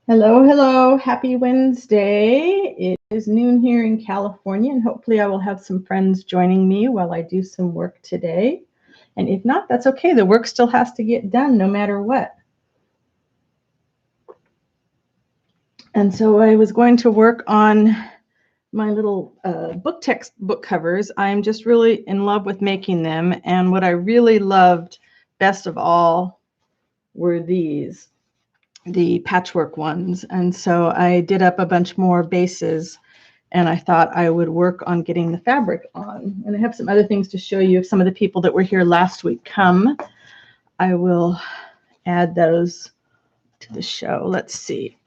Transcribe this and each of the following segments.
Hello, hello. Happy Wednesday. It is noon here in California, and hopefully I will have some friends joining me while I do some work today. And if not, that's okay. The work still has to get done no matter what. And so I was going to work on my little book covers. I'm just really in love with making them. And what I really loved best of all were these, the patchwork ones. And so I did up a bunch more bases, and I thought I would work on getting the fabric on. And I have some other things to show you. If some of the people that were here last week come, I will add those to the show. Let's see.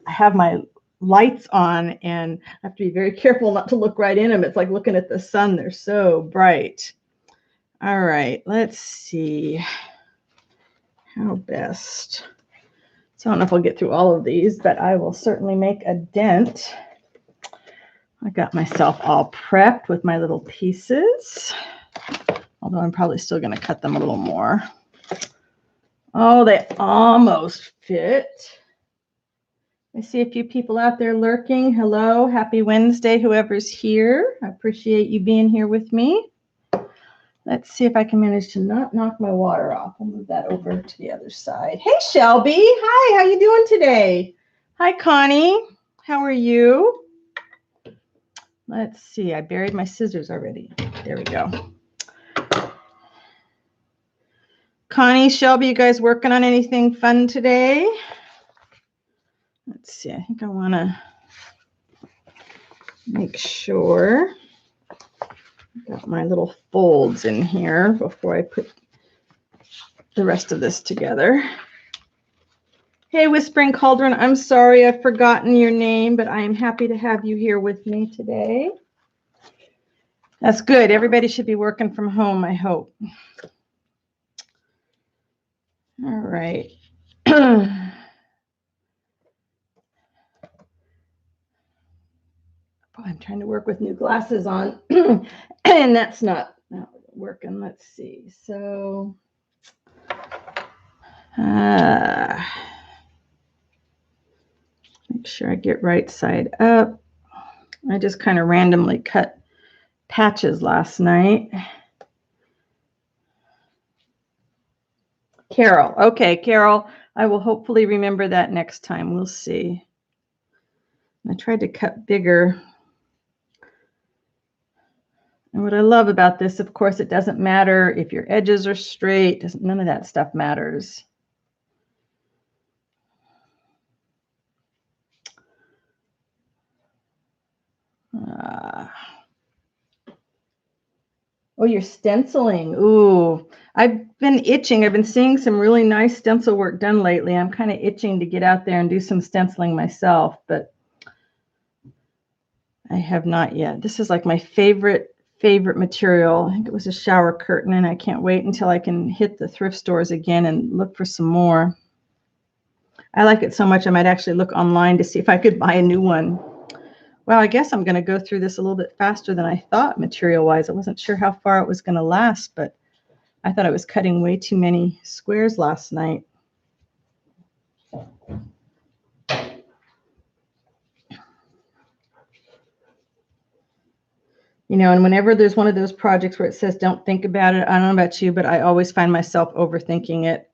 I have my lights on, and I have to be very careful not to look right in them. It's like looking at the sun. They're so bright. All right, let's see how best. So I don't know if I'll get through all of these, but I will certainly make a dent. I got myself all prepped with my little pieces, although I'm probably still going to cut them a little more. Oh, they almost fit. I see a few people out there lurking. Hello, happy Wednesday, whoever's here. I appreciate you being here with me. Let's see if I can manage to not knock my water off. I'll move that over to the other side. Hey, Shelby. Hi, how you doing today? Hi, Connie. How are you? Let's see. I buried my scissors already. There we go. Connie, Shelby, you guys working on anything fun today? Let's see. I think I want to make sure I got my little folds in here before I put the rest of this together. Hey, Whispering Cauldron, I'm sorry I've forgotten your name, but I am happy to have you here with me today. That's good. Everybody should be working from home, I hope. All right. I'm trying to work with new glasses on, and that's not working. Let's see. So, make sure I get right side up. I just kind of randomly cut patches last night. Carol. Okay, Carol, I will hopefully remember that next time. We'll see. I tried to cut bigger. And what I love about this, of course, it doesn't matter if your edges are straight. None of that stuff matters. Oh, you're stenciling. Ooh, I've been itching. I've been seeing some really nice stencil work done lately. I'm kind of itching to get out there and do some stenciling myself, but I have not yet. This is like my favorite material. I think it was a shower curtain, and I can't wait until I can hit the thrift stores again and look for some more. I like it so much I might actually look online to see if I could buy a new one. Well, I guess I'm going to go through this a little bit faster than I thought material-wise. I wasn't sure how far it was going to last, but I thought I was cutting way too many squares last night. You know, and whenever there's one of those projects where it says don't think about it, I don't know about you, but I always find myself overthinking it.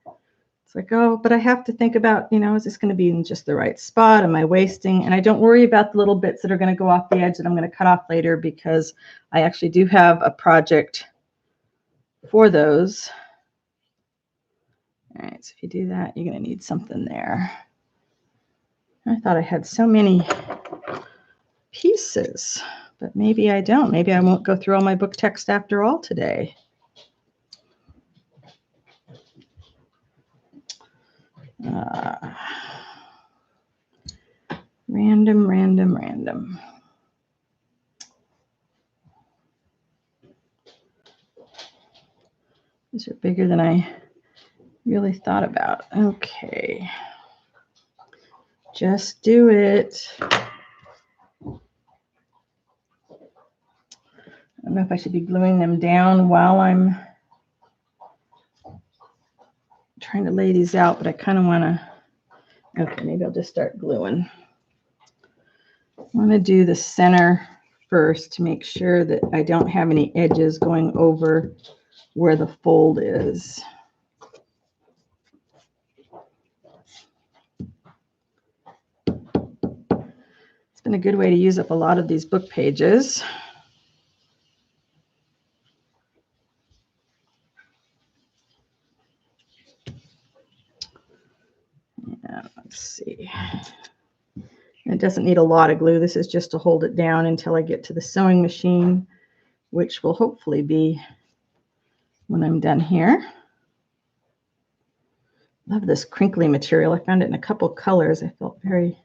It's like, oh, but I have to think about, you know, is this going to be in just the right spot? Am I wasting? And I don't worry about the little bits that are going to go off the edge that I'm going to cut off later, because I actually do have a project for those. All right, so if you do that, you're going to need something there. I thought I had so many pieces, but maybe I don't. Maybe I won't go through all my book text after all today. Random. These are bigger than I really thought about. Okay. Just do it. I don't know if I should be gluing them down while I'm trying to lay these out, but I kind of want to Okay, maybe I'll just start gluing. I want to do the center first to make sure that I don't have any edges going over where the fold is. It's been a good way to use up a lot of these book pages. Yeah, let's see. It doesn't need a lot of glue. This is just to hold it down until I get to the sewing machine, which will hopefully be when I'm done here. Love this crinkly material. I found it in a couple colors. I felt very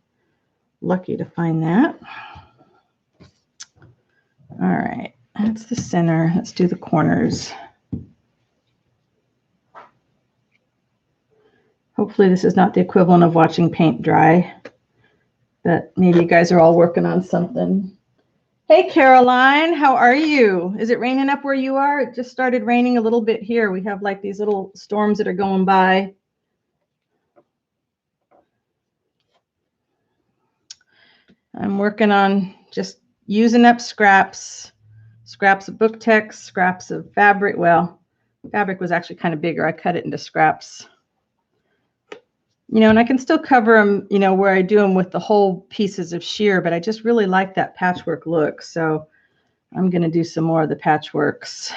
lucky to find that. All right, that's the center. Let's do the corners. Hopefully this is not the equivalent of watching paint dry, but maybe you guys are all working on something. Hey, Caroline, how are you? Is it raining up where you are? It just started raining a little bit here. We have like these little storms that are going by. I'm working on just using up scraps of book text, scraps of fabric. Well, fabric was actually kind of bigger. I cut it into scraps. You know, and I can still cover them, you know, where I do them with the whole pieces of sheer, but I just really like that patchwork look. So I'm going to do some more of the patchworks.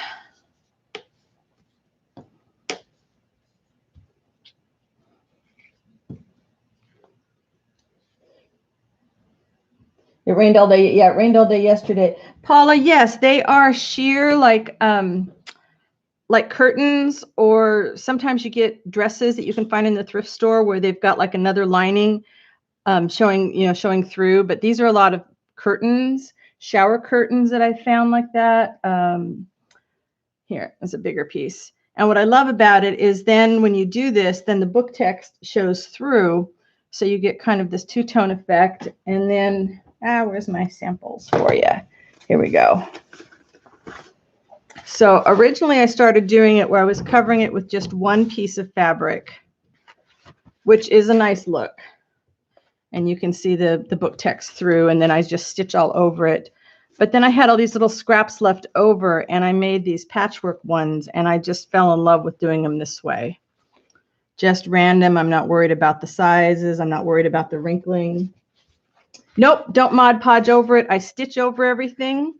It rained all day. Yeah, it rained all day yesterday. Paula, yes, they are sheer like curtains, or sometimes you get dresses that you can find in the thrift store where they've got like another lining showing through. But these are a lot of curtains, shower curtains that I found like that. Here is a bigger piece. And what I love about it is then when you do this, then the book text shows through. So you get kind of this two-tone effect. And then, where's my samples for you? Here we go. So originally I started doing it where I was covering it with just one piece of fabric, which is a nice look. And you can see the book text through, and then I just stitch all over it. But then I had all these little scraps left over, and I made these patchwork ones, and I just fell in love with doing them this way. Just random. I'm not worried about the sizes. I'm not worried about the wrinkling. Nope, don't Mod Podge over it. I stitch over everything.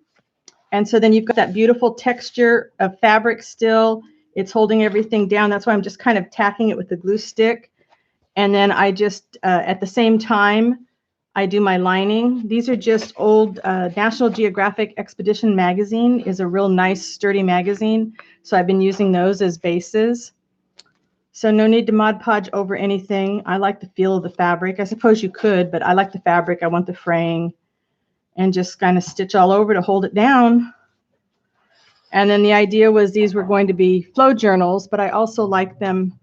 And so then you've got that beautiful texture of fabric still. It's holding everything down. That's why I'm just kind of tacking it with the glue stick. And then I just, at the same time, I do my lining. These are just old National Geographic Expedition magazine is a real nice sturdy magazine. So I've been using those as bases. So no need to Mod Podge over anything. I like the feel of the fabric. I suppose you could, but I like the fabric. I want the fraying, and just kind of stitch all over to hold it down. And then the idea was these were going to be flow journals, but I also like them.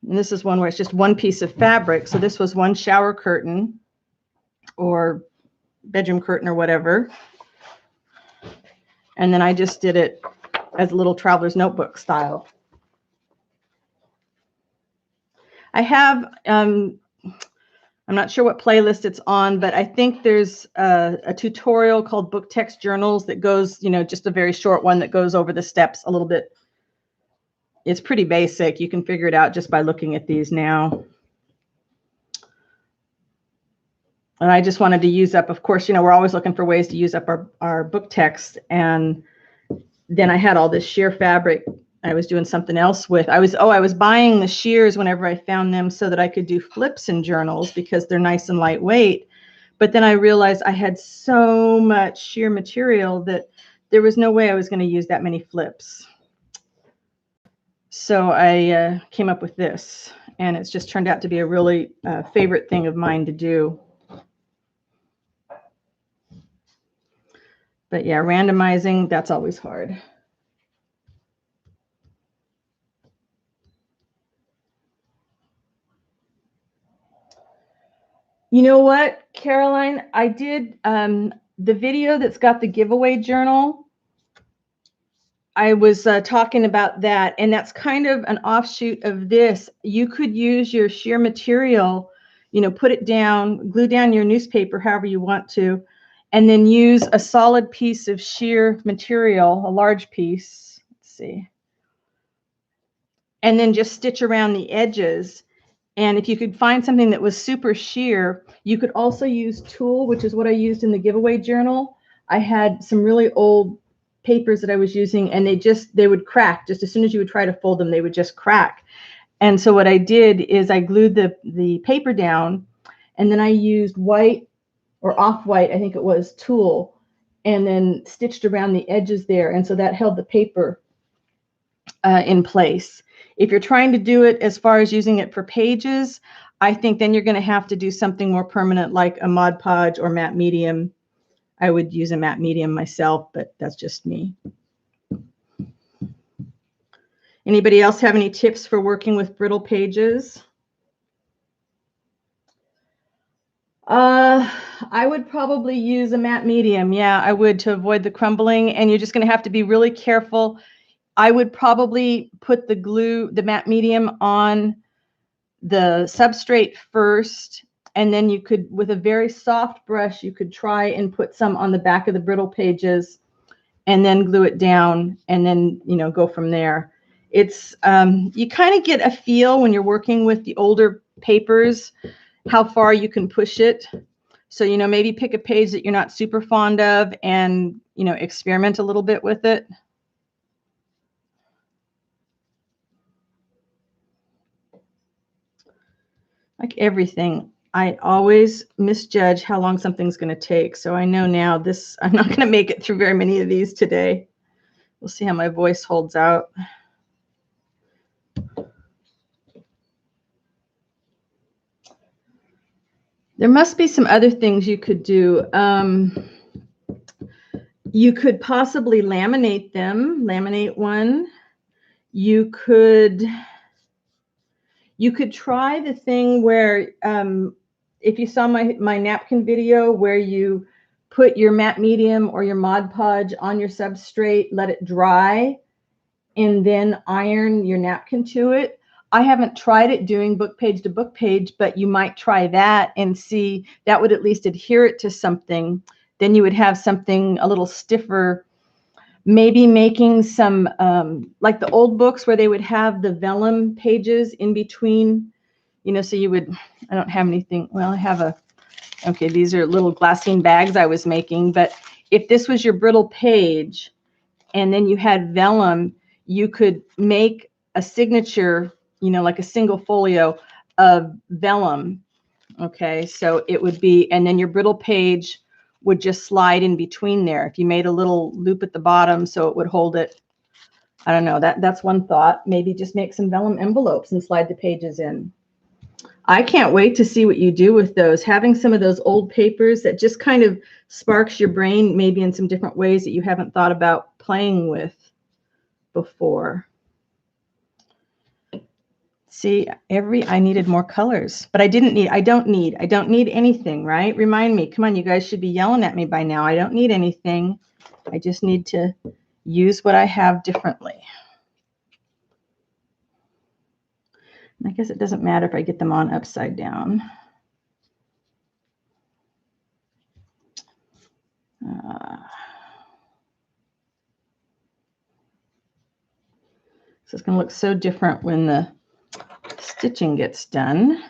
And this is one where it's just one piece of fabric. So this was one shower curtain or bedroom curtain or whatever. And then I just did it as a little traveler's notebook style. I have, I'm not sure what playlist it's on, but I think there's a tutorial called Book Text Journals that goes, you know, just a very short one that goes over the steps a little bit. It's pretty basic. You can figure it out just by looking at these now. And I just wanted to use up, of course, you know, we're always looking for ways to use up our book text. And then I had all this sheer fabric I was doing something else with. I was buying the shears whenever I found them so that I could do flips in journals because they're nice and lightweight. But then I realized I had so much sheer material that there was no way I was going to use that many flips. So I came up with this, and it's just turned out to be a really favorite thing of mine to do. But yeah, randomizing, that's always hard. You know what, Caroline? I did the video that's got the giveaway journal. I was talking about that, and that's kind of an offshoot of this. You could use your sheer material, you know, put it down, glue down your newspaper however you want to, and then use a solid piece of sheer material, a large piece, let's see, and then just stitch around the edges. And if you could find something that was super sheer, you could also use tulle, which is what I used in the giveaway journal. I had some really old papers that I was using, and they would crack just as soon as you would try to fold them. They would just crack. And so what I did is I glued the paper down, and then I used white or off-white, I think it was, tulle, and then stitched around the edges there, and so that held the paper in place. If you're trying to do it as far as using it for pages, I think then you're going to have to do something more permanent like a Mod Podge or matte medium. I would use a matte medium myself, but that's just me. Anybody else have any tips for working with brittle pages? I would probably use a matte medium. Yeah, I would, to avoid the crumbling, and you're just going to have to be really careful. I would probably put the matte medium on the substrate first, and then you could, with a very soft brush, you could try and put some on the back of the brittle pages and then glue it down, and then, you know, go from there. It's, you kind of get a feel when you're working with the older papers, how far you can push it. So, you know, maybe pick a page that you're not super fond of and, you know, experiment a little bit with it. Like everything, I always misjudge how long something's going to take. So I know now I'm not going to make it through very many of these today. We'll see how my voice holds out. There must be some other things you could do. You could possibly laminate them, laminate one. You could try the thing where, if you saw my napkin video where you put your matte medium or your Mod Podge on your substrate, let it dry, and then iron your napkin to it. I haven't tried it doing book page to book page, but you might try that and see. That would at least adhere it to something. Then you would have something a little stiffer. Maybe making some, like the old books where they would have the vellum pages in between, you know, so you would, I don't have anything. Well, I have okay, these are little glassine bags I was making, but if this was your brittle page and then you had vellum, you could make a signature, you know, like a single folio of vellum. Okay, so it would be, and then your brittle page would just slide in between there. If you made a little loop at the bottom so it would hold it, I don't know, that's one thought. Maybe just make some vellum envelopes and slide the pages in. I can't wait to see what you do with those. Having some of those old papers, that just kind of sparks your brain maybe in some different ways that you haven't thought about playing with before. See, I needed more colors, but I don't need anything, right? Remind me, come on, you guys should be yelling at me by now. I don't need anything. I just need to use what I have differently. And I guess it doesn't matter if I get them on upside down. So it's going to look so different when the stitching gets done.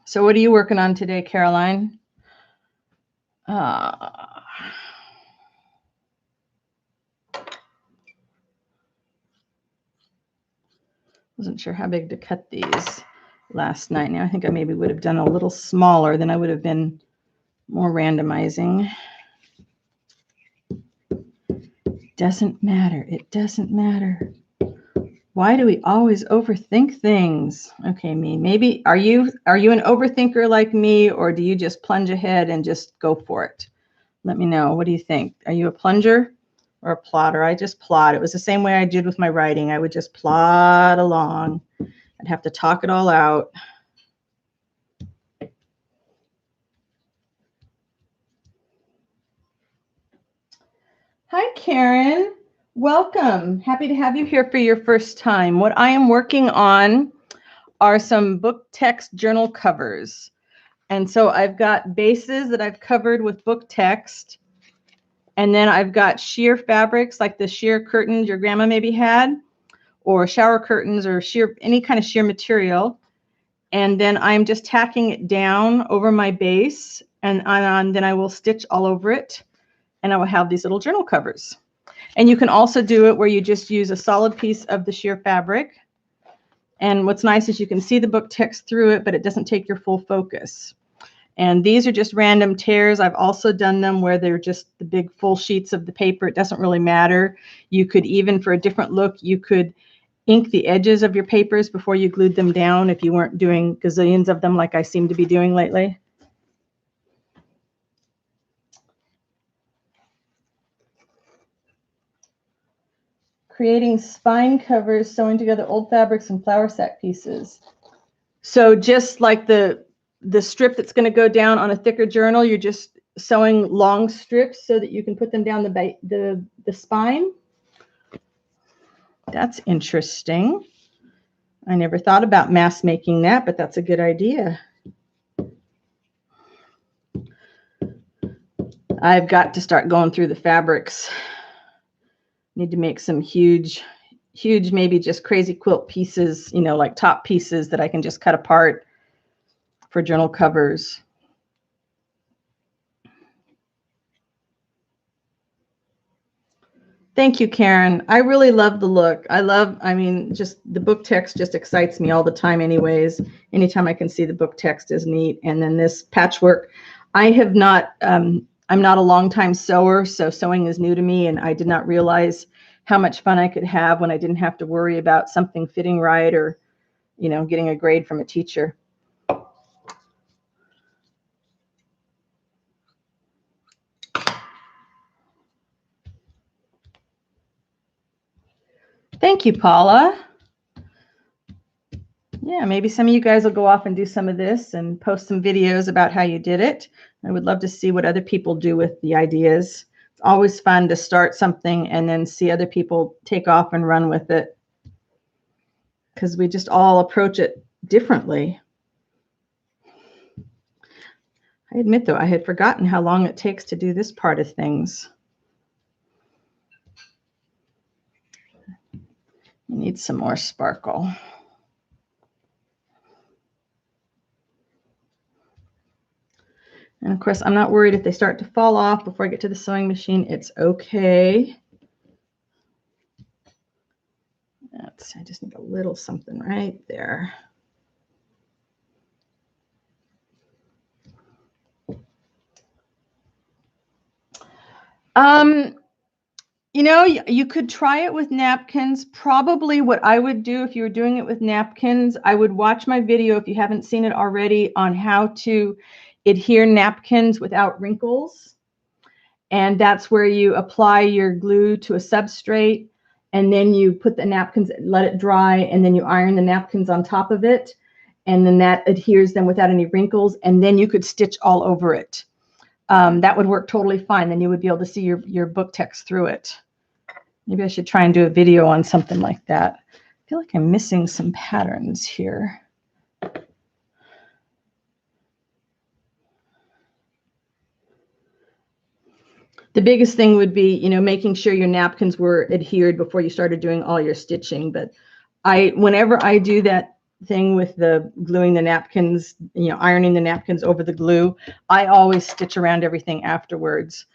So what are you working on today, Caroline? Wasn't sure how big to cut these last night. Now I think I maybe would have done a little smaller, then I would have been more randomizing. Doesn't matter. It doesn't matter. Why do we always overthink things? Okay, me. Maybe are you an overthinker like me, or do you just plunge ahead and just go for it? Let me know. What do you think? Are you a plunger or a plotter? I just plot. It was the same way I did with my writing. I would just plot along. I'd have to talk it all out. Hi, Karen. Welcome. Happy to have you here for your first time. What I am working on are some book text journal covers. And so I've got bases that I've covered with book text. And then I've got sheer fabrics like the sheer curtains your grandma maybe had, or shower curtains or sheer, any kind of sheer material. And then I'm just tacking it down over my base, and then I will stitch all over it, and I will have these little journal covers. And you can also do it where you just use a solid piece of the sheer fabric. And what's nice is you can see the book text through it, but it doesn't take your full focus. And these are just random tears. I've also done them where they're just the big full sheets of the paper. It doesn't really matter. You could even, for a different look, you could ink the edges of your papers before you glued them down if you weren't doing gazillions of them like I seem to be doing lately. Creating spine covers, sewing together old fabrics and flour sack pieces. So just like the strip that's going to go down on a thicker journal, you're just sewing long strips so that you can put them down the spine. That's interesting. I never thought about mass making that, but that's a good idea. I've got to start going through the fabrics. Need to make some huge, maybe just crazy quilt pieces, you know, like top pieces that I can just cut apart for journal covers. Thank you, Karen. I really love the look. I mean, just the book text just excites me all the time anyways. Anytime I can see the book text is neat. And then this patchwork, I have not, I'm not a long-time sewer, so sewing is new to me, and I did not realize how much fun I could have when I didn't have to worry about something fitting right or, you know, getting a grade from a teacher. Thank you, Paula. Yeah, maybe some of you guys will go off and do some of this and post some videos about how you did it. I would love to see what other people do with the ideas. It's always fun to start something and then see other people take off and run with it, because we just all approach it differently. I admit, though, I had forgotten how long it takes to do this part of things. You need some more sparkle. And of course, I'm not worried if they start to fall off before I get to the sewing machine. It's okay. I just need a little something right there. You know, you could try it with napkins. Probably what I would do if you were doing it with napkins, I would watch my video, if you haven't seen it already, on how to adhere napkins without wrinkles. And that's where you apply your glue to a substrate, and then you put the napkins, let it dry, and then you iron the napkins on top of it. And then that adheres them without any wrinkles. And then you could stitch all over it. That would work totally fine. Then you would be able to see your book text through it. Maybe I should try and do a video on something like that. I feel like I'm missing some patterns here. The biggest thing would be, you know, making sure your napkins were adhered before you started doing all your stitching. But whenever I do that thing with the gluing the napkins, you know, ironing the napkins over the glue, I always stitch around everything afterwards.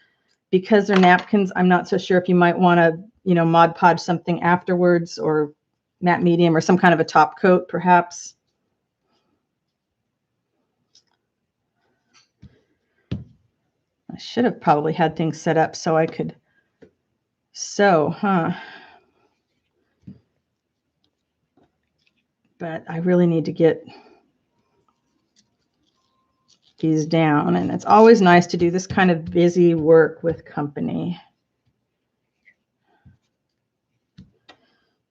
Because they're napkins, I'm not so sure if you might want to, you know, Mod Podge something afterwards, or matte medium, or some kind of a top coat perhaps. I should have probably had things set up so I could sew, huh? But I really need to get these down, and it's always nice to do this kind of busy work with company.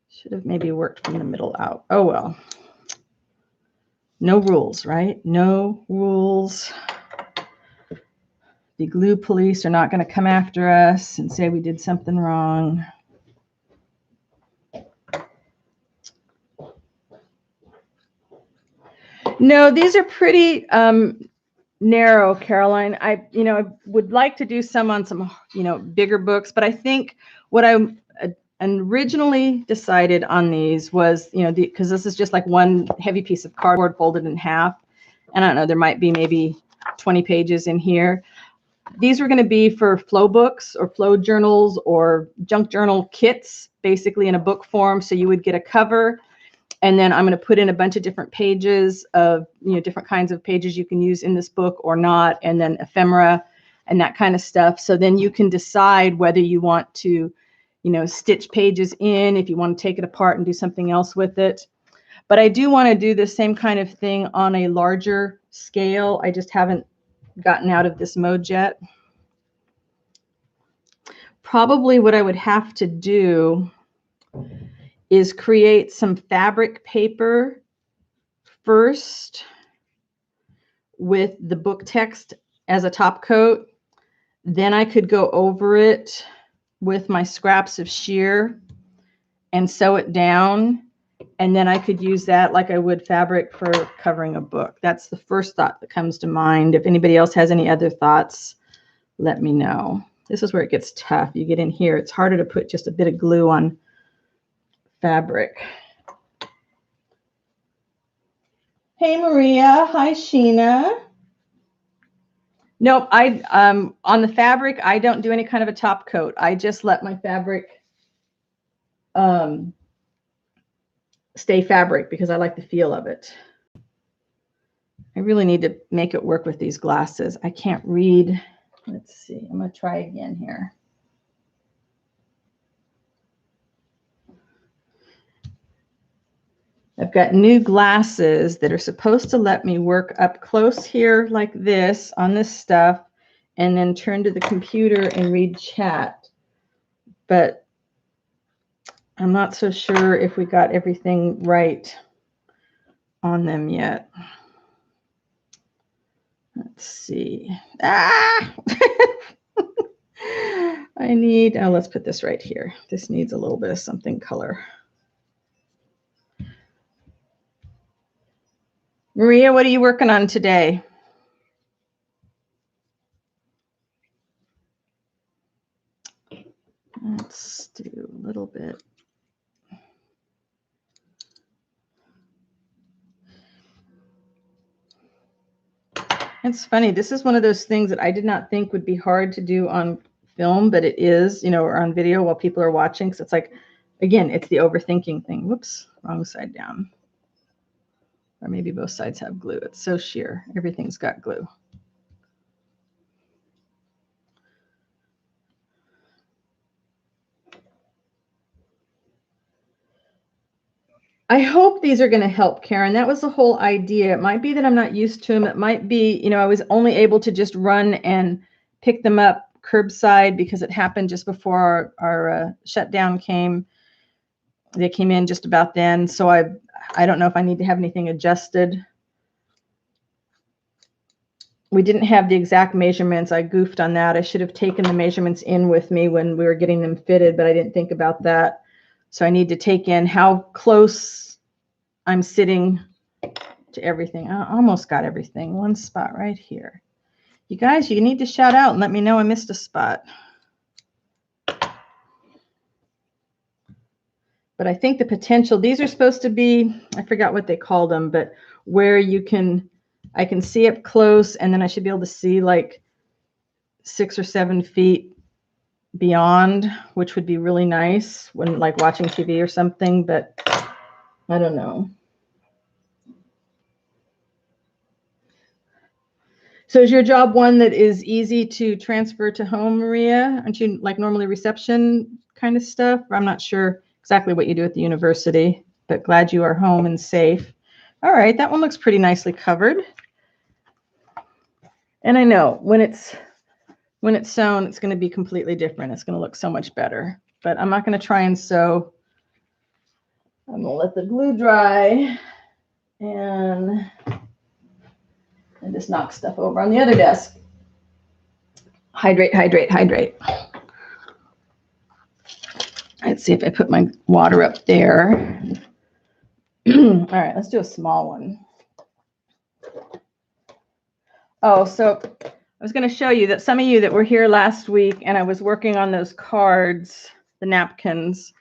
Should have maybe worked from the middle out. Oh well. No rules, right? No rules. The glue police are not going to come after us and say we did something wrong. No, these are pretty narrow, Caroline. I would like to do some on some, bigger books, but I think what I originally decided on these was, because this is just like one heavy piece of cardboard folded in half. And I don't know, there might be maybe 20 pages in here. These were going to be for flow books or flow journals or junk journal kits, basically in a book form. So you would get a cover, and then I'm going to put in a bunch of different pages of, different kinds of pages you can use in this book or not, and then ephemera and that kind of stuff. So then you can decide whether you want to, stitch pages in, if you want to take it apart and do something else with it. But I do want to do the same kind of thing on a larger scale. I just haven't gotten out of this mode yet. Probably what I would have to do is create some fabric paper first with the book text as a top coat. Then I could go over it with my scraps of sheer and sew it down. And then I could use that like I would fabric for covering a book. That's the first thought that comes to mind. If anybody else has any other thoughts, let me know. This is where it gets tough. You get in here, it's harder to put just a bit of glue on fabric. Hey, Maria. Hi, Sheena. Nope, on the fabric, I don't do any kind of a top coat. I just let my fabric stay fabric because I like the feel of it. I really need to make it work with these glasses. I can't read. Let's see. I'm going to try again here. I've got new glasses that are supposed to let me work up close here like this on this stuff and then turn to the computer and read chat. But I'm not so sure if we got everything right on them yet. Let's see. Ah! Let's put this right here. This needs a little bit of something color. Maria, what are you working on today? Let's do a little bit. It's funny. This is one of those things that I did not think would be hard to do on film, but it is, or on video while people are watching. So it's like, again, it's the overthinking thing. Whoops, wrong side down. Or maybe both sides have glue. It's so sheer. Everything's got glue. I hope these are going to help, Karen. That was the whole idea. It might be that I'm not used to them. It might be, I was only able to just run and pick them up curbside because it happened just before our shutdown came. They came in just about then. So I don't know if I need to have anything adjusted. We didn't have the exact measurements. I goofed on that. I should have taken the measurements in with me when we were getting them fitted, but I didn't think about that. So I need to take in how close I'm sitting to everything. I almost got everything. One spot right here. You guys, you need to shout out and let me know I missed a spot. But I think the potential, these are supposed to be, I forgot what they called them, but where I can see up close, and then I should be able to see like 6 or 7 feet beyond, which would be really nice when like watching TV or something, but I don't know. So is your job one that is easy to transfer to home, Maria? Aren't you like normally reception kind of stuff? I'm not sure exactly what you do at the university, but glad you are home and safe. All right, that one looks pretty nicely covered. And I know when it's sewn, it's going to be completely different. It's going to look so much better, but I'm not going to try and sew. I'm going to let the glue dry and just knock stuff over on the other desk. Hydrate, hydrate, hydrate. Let's see if I put my water up there. All right, let's do a small one. Oh, so I was going to show you that some of you that were here last week and I was working on those cards, the napkins.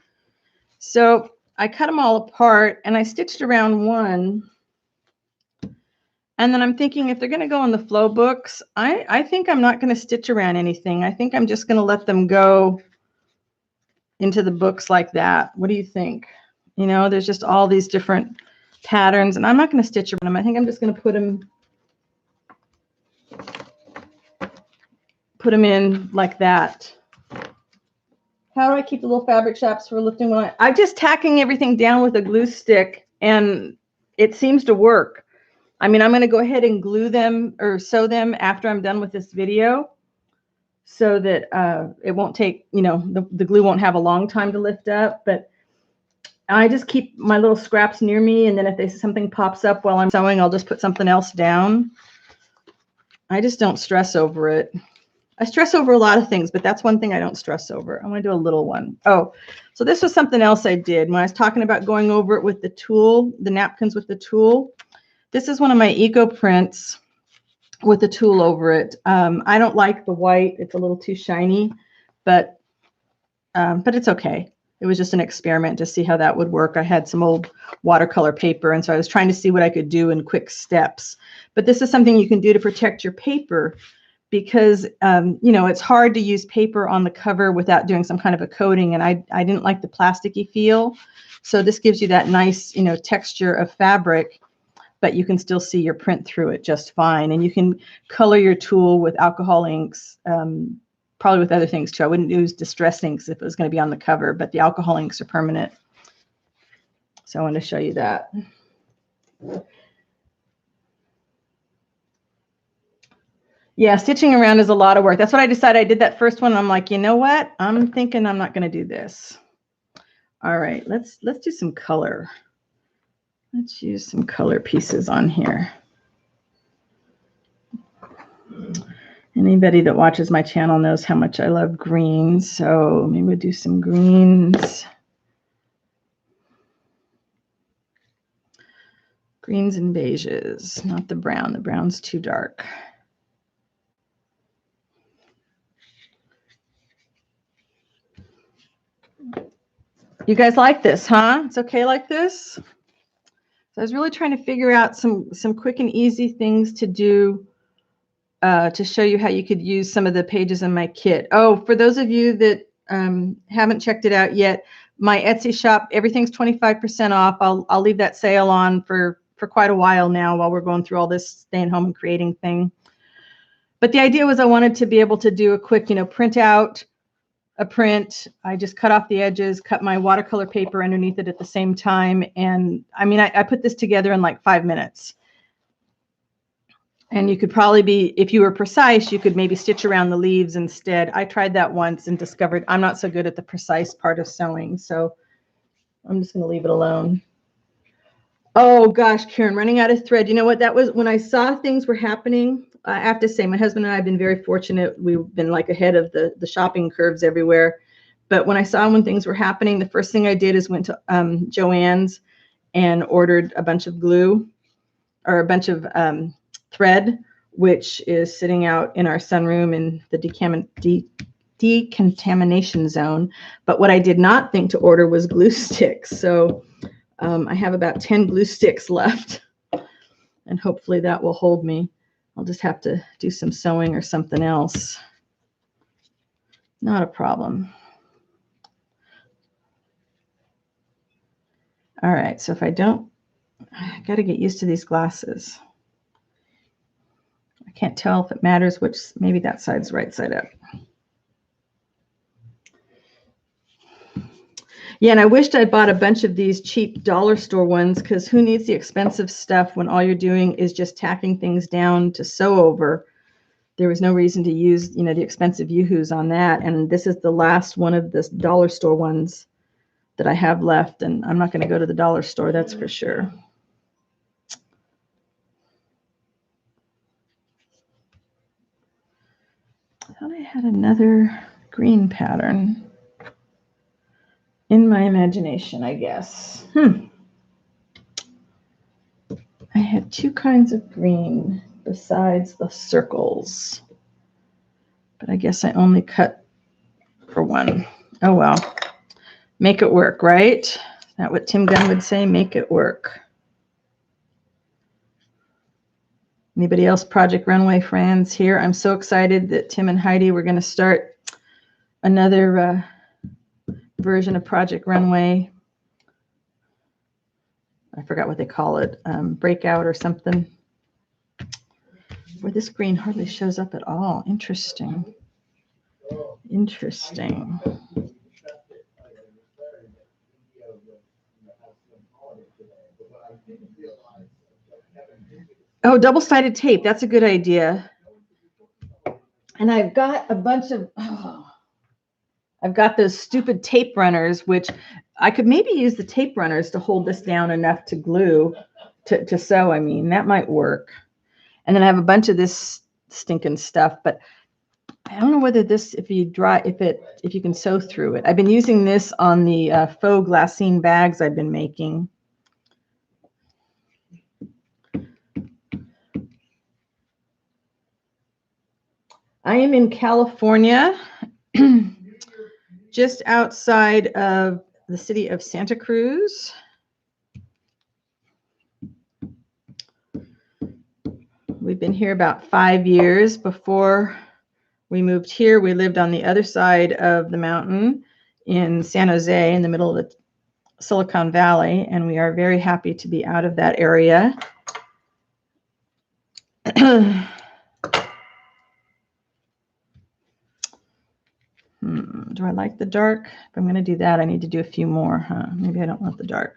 So I cut them all apart and I stitched around one. And then I'm thinking if they're going to go in the flow books, I think I'm not going to stitch around anything. I think I'm just going to let them go into the books like that. What do you think? You know, there's just all these different patterns and I'm not going to stitch around them. I think I'm just going to put them in like that. How do I keep the little fabric shops for lifting when I'm just tacking everything down with a glue stick and it seems to work. I mean, I'm going to go ahead and glue them or sew them after I'm done with this video so that it won't take, you know, the glue won't have a long time to lift up. But I just keep my little scraps near me. And then if something pops up while I'm sewing, I'll just put something else down. I just don't stress over it. I stress over a lot of things, but that's one thing I don't stress over. I want to do a little one. Oh, so this was something else I did when I was talking about going over it with the tool, the napkins with the tool. This is one of my eco prints with the tool over it. I don't like the white. It's a little too shiny, but it's okay. It was just an experiment to see how that would work. I had some old watercolor paper, and so I was trying to see what I could do in quick steps. But this is something you can do to protect your paper because, you know, it's hard to use paper on the cover without doing some kind of a coating, and I didn't like the plasticky feel. So this gives you that nice, you know, texture of fabric, but you can still see your print through it just fine. And you can color your tool with alcohol inks, probably with other things too. I wouldn't use distress inks if it was going to be on the cover, but the alcohol inks are permanent. So I want to show you that. Yeah, stitching around is a lot of work. That's what I decided. I did that first one. I'm like, you know what? I'm thinking I'm not going to do this. All right, let's do some color. Let's use some color pieces on here. Anybody that watches my channel knows how much I love greens, so maybe we'll do some greens. Greens and beiges, not the brown. The brown's too dark. You guys like this, huh? It's okay like this? So I was really trying to figure out some quick and easy things to do to show you how you could use some of the pages in my kit. Oh, for those of you that haven't checked it out yet, my Etsy shop, everything's 25% off. I'll leave that sale on for quite a while now while we're going through all this staying home and creating thing. But the idea was I wanted to be able to do a quick, you know, print out a print. I just cut off the edges, cut my watercolor paper underneath it at the same time. And I mean, I put this together in like 5 minutes. And you could probably be, if you were precise, you could maybe stitch around the leaves instead. I tried that once and discovered I'm not so good at the precise part of sewing. So I'm just going to leave it alone. Oh gosh, Karen, running out of thread. You know what? That was when I saw things were happening. I have to say, my husband and I have been very fortunate. We've been like ahead of the shopping curves everywhere. But when I saw when things were happening, the first thing I did is went to Joann's and ordered a bunch of glue or a bunch of thread, which is sitting out in our sunroom in the decontamination zone. But what I did not think to order was glue sticks. So I have about 10 glue sticks left, and hopefully that will hold me. I'll just have to do some sewing or something else. Not a problem. All right, so if I don't, I got to get used to these glasses. I can't tell if it matters which, maybe that side's right side up. Yeah, and I wished I bought a bunch of these cheap dollar store ones, because who needs the expensive stuff when all you're doing is just tacking things down to sew over? There was no reason to use, you know, the expensive Yoo-hoos on that. And this is the last one of the dollar store ones that I have left, and I'm not going to go to the dollar store, that's for sure. thought I had another green pattern in my imagination, I guess. I had two kinds of green besides the circles, but I guess I only cut for one. Oh well, make it work, right? Is that what Tim Gunn would say? Make it work. Anybody else Project Runway friends here? I'm so excited that Tim and Heidi were going to start another version of Project Runway. I forgot what they call it, breakout or something. Where this green hardly shows up at all. Interesting. Interesting. Oh, double-sided tape. That's a good idea. And I've got a bunch of, I've got those stupid tape runners, which I could maybe use the tape runners to hold this down enough to glue, to sew, I mean. That might work. And then I have a bunch of this stinking stuff, but I don't know whether this, if you can sew through it. I've been using this on the faux glassine bags I've been making. I am in California, just outside of the city of Santa Cruz. We've been here about 5 years. Before we moved here, we lived on the other side of the mountain in San Jose, in the middle of the Silicon Valley, and we are very happy to be out of that area. Do I like the dark? If I'm going to do that, I need to do a few more, huh? Maybe I don't want the dark.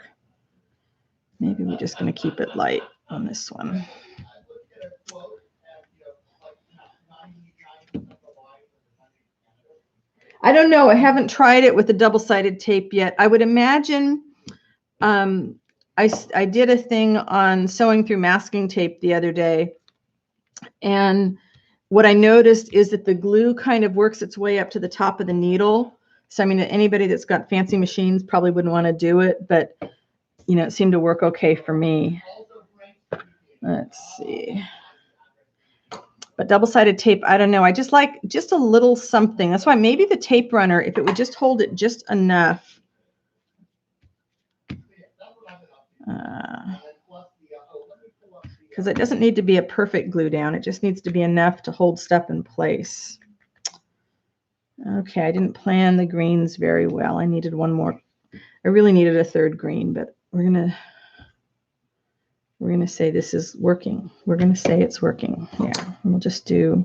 Maybe we're just going to keep it light on this one. I don't know. I haven't tried it with the double-sided tape yet. I would imagine I did a thing on sewing through masking tape the other day, and what I noticed is that the glue kind of works its way up to the top of the needle. So, I mean, anybody that's got fancy machines probably wouldn't want to do it, but, you know, it seemed to work okay for me. Let's see. But double-sided tape, I don't know. I just like just a little something. That's why maybe the tape runner, if it would just hold it just enough. Because it doesn't need to be a perfect glue down. It just needs to be enough to hold stuff in place. Okay, I didn't plan the greens very well. I needed one more. I really needed a third green, but we're gonna say this is working. We're gonna say it's working. Yeah, and we'll just do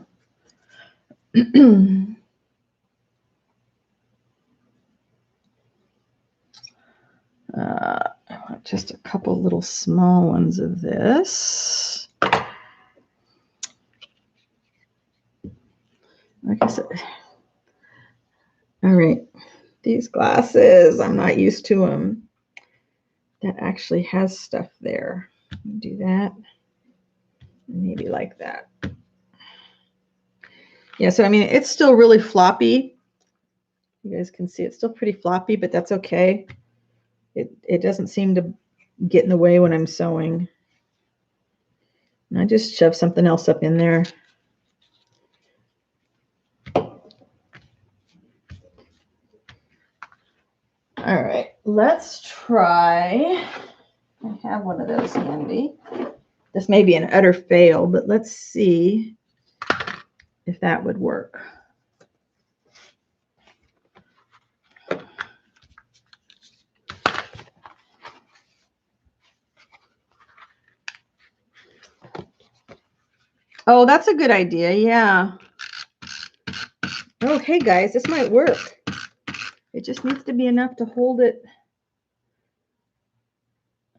I want just a couple little small ones of this. Like I said, all right, these glasses, I'm not used to them. That actually has stuff there. Do that. Maybe like that. Yeah, so I mean, it's still really floppy. You guys can see it's still pretty floppy, but that's okay. It doesn't seem to get in the way when I'm sewing. And I just shove something else up in there. All right, let's try. I have one of those handy. This may be an utter fail, but let's see if that would work. Oh, that's a good idea. Yeah. Oh, hey guys, this might work. It just needs to be enough to hold it.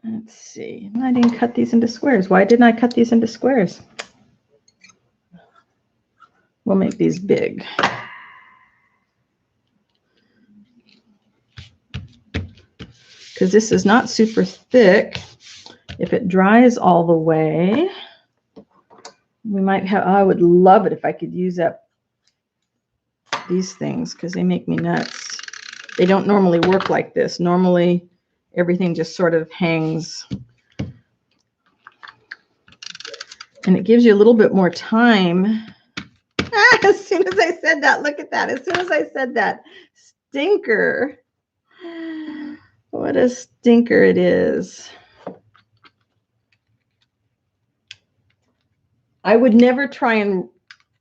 Let's see. I didn't cut these into squares. Why didn't I cut these into squares? We'll make these big. Because this is not super thick. If it dries all the way, we might have, I would love it if I could use up these things because they make me nuts. They don't normally work like this. Normally, everything just sort of hangs. And it gives you a little bit more time. As soon as I said that, look at that. As soon as I said that, stinker. What a stinker it is. I would never try and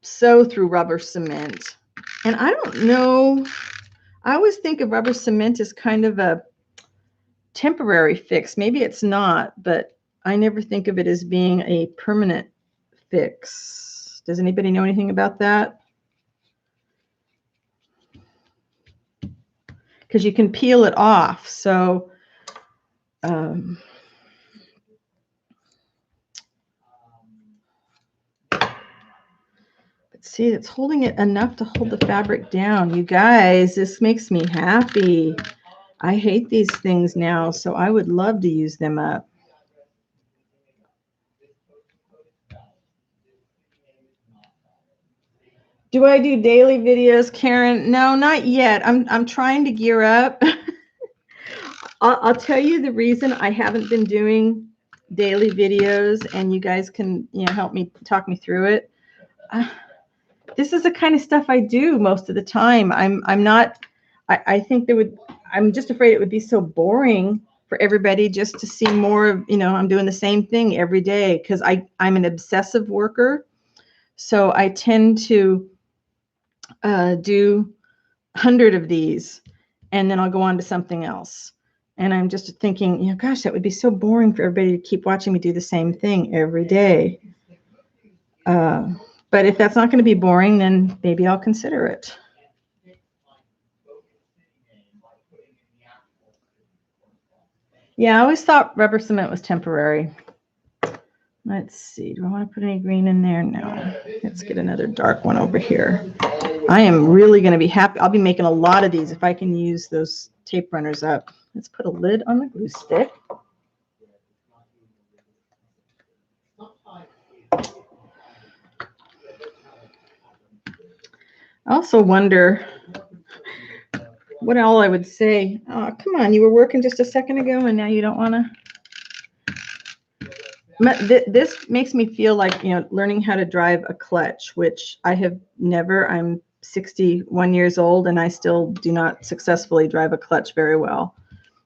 sew through rubber cement. And I don't know. I always think of rubber cement as kind of a temporary fix. Maybe it's not, but I never think of it as being a permanent fix. Does anybody know anything about that? Because you can peel it off. So but see, it's holding it enough to hold the fabric down. You guys, this makes me happy. I hate these things now, so I would love to use them up. Do I do daily videos, Karen? No, not yet. I'm trying to gear up. I'll tell you the reason I haven't been doing daily videos, and you guys can help me talk me through it. This is the kind of stuff I do most of the time. I'm not. I think I'm just afraid it would be so boring for everybody just to see more of I'm doing the same thing every day because I'm an obsessive worker, so I tend to do 100 of these, and then I'll go on to something else. And I'm just thinking, gosh, that would be so boring for everybody to keep watching me do the same thing every day. But if that's not going to be boring, then maybe I'll consider it. Yeah, I always thought rubber cement was temporary. Let's see. Do I want to put any green in there? No. Let's get another dark one over here. I am really going to be happy. I'll be making a lot of these if I can use those tape runners up. Let's put a lid on the glue stick. I also wonder what all I would say. Oh, come on. You were working just a second ago and now you don't want to. This makes me feel like, learning how to drive a clutch, which I have never. I'm 61 years old and I still do not successfully drive a clutch very well,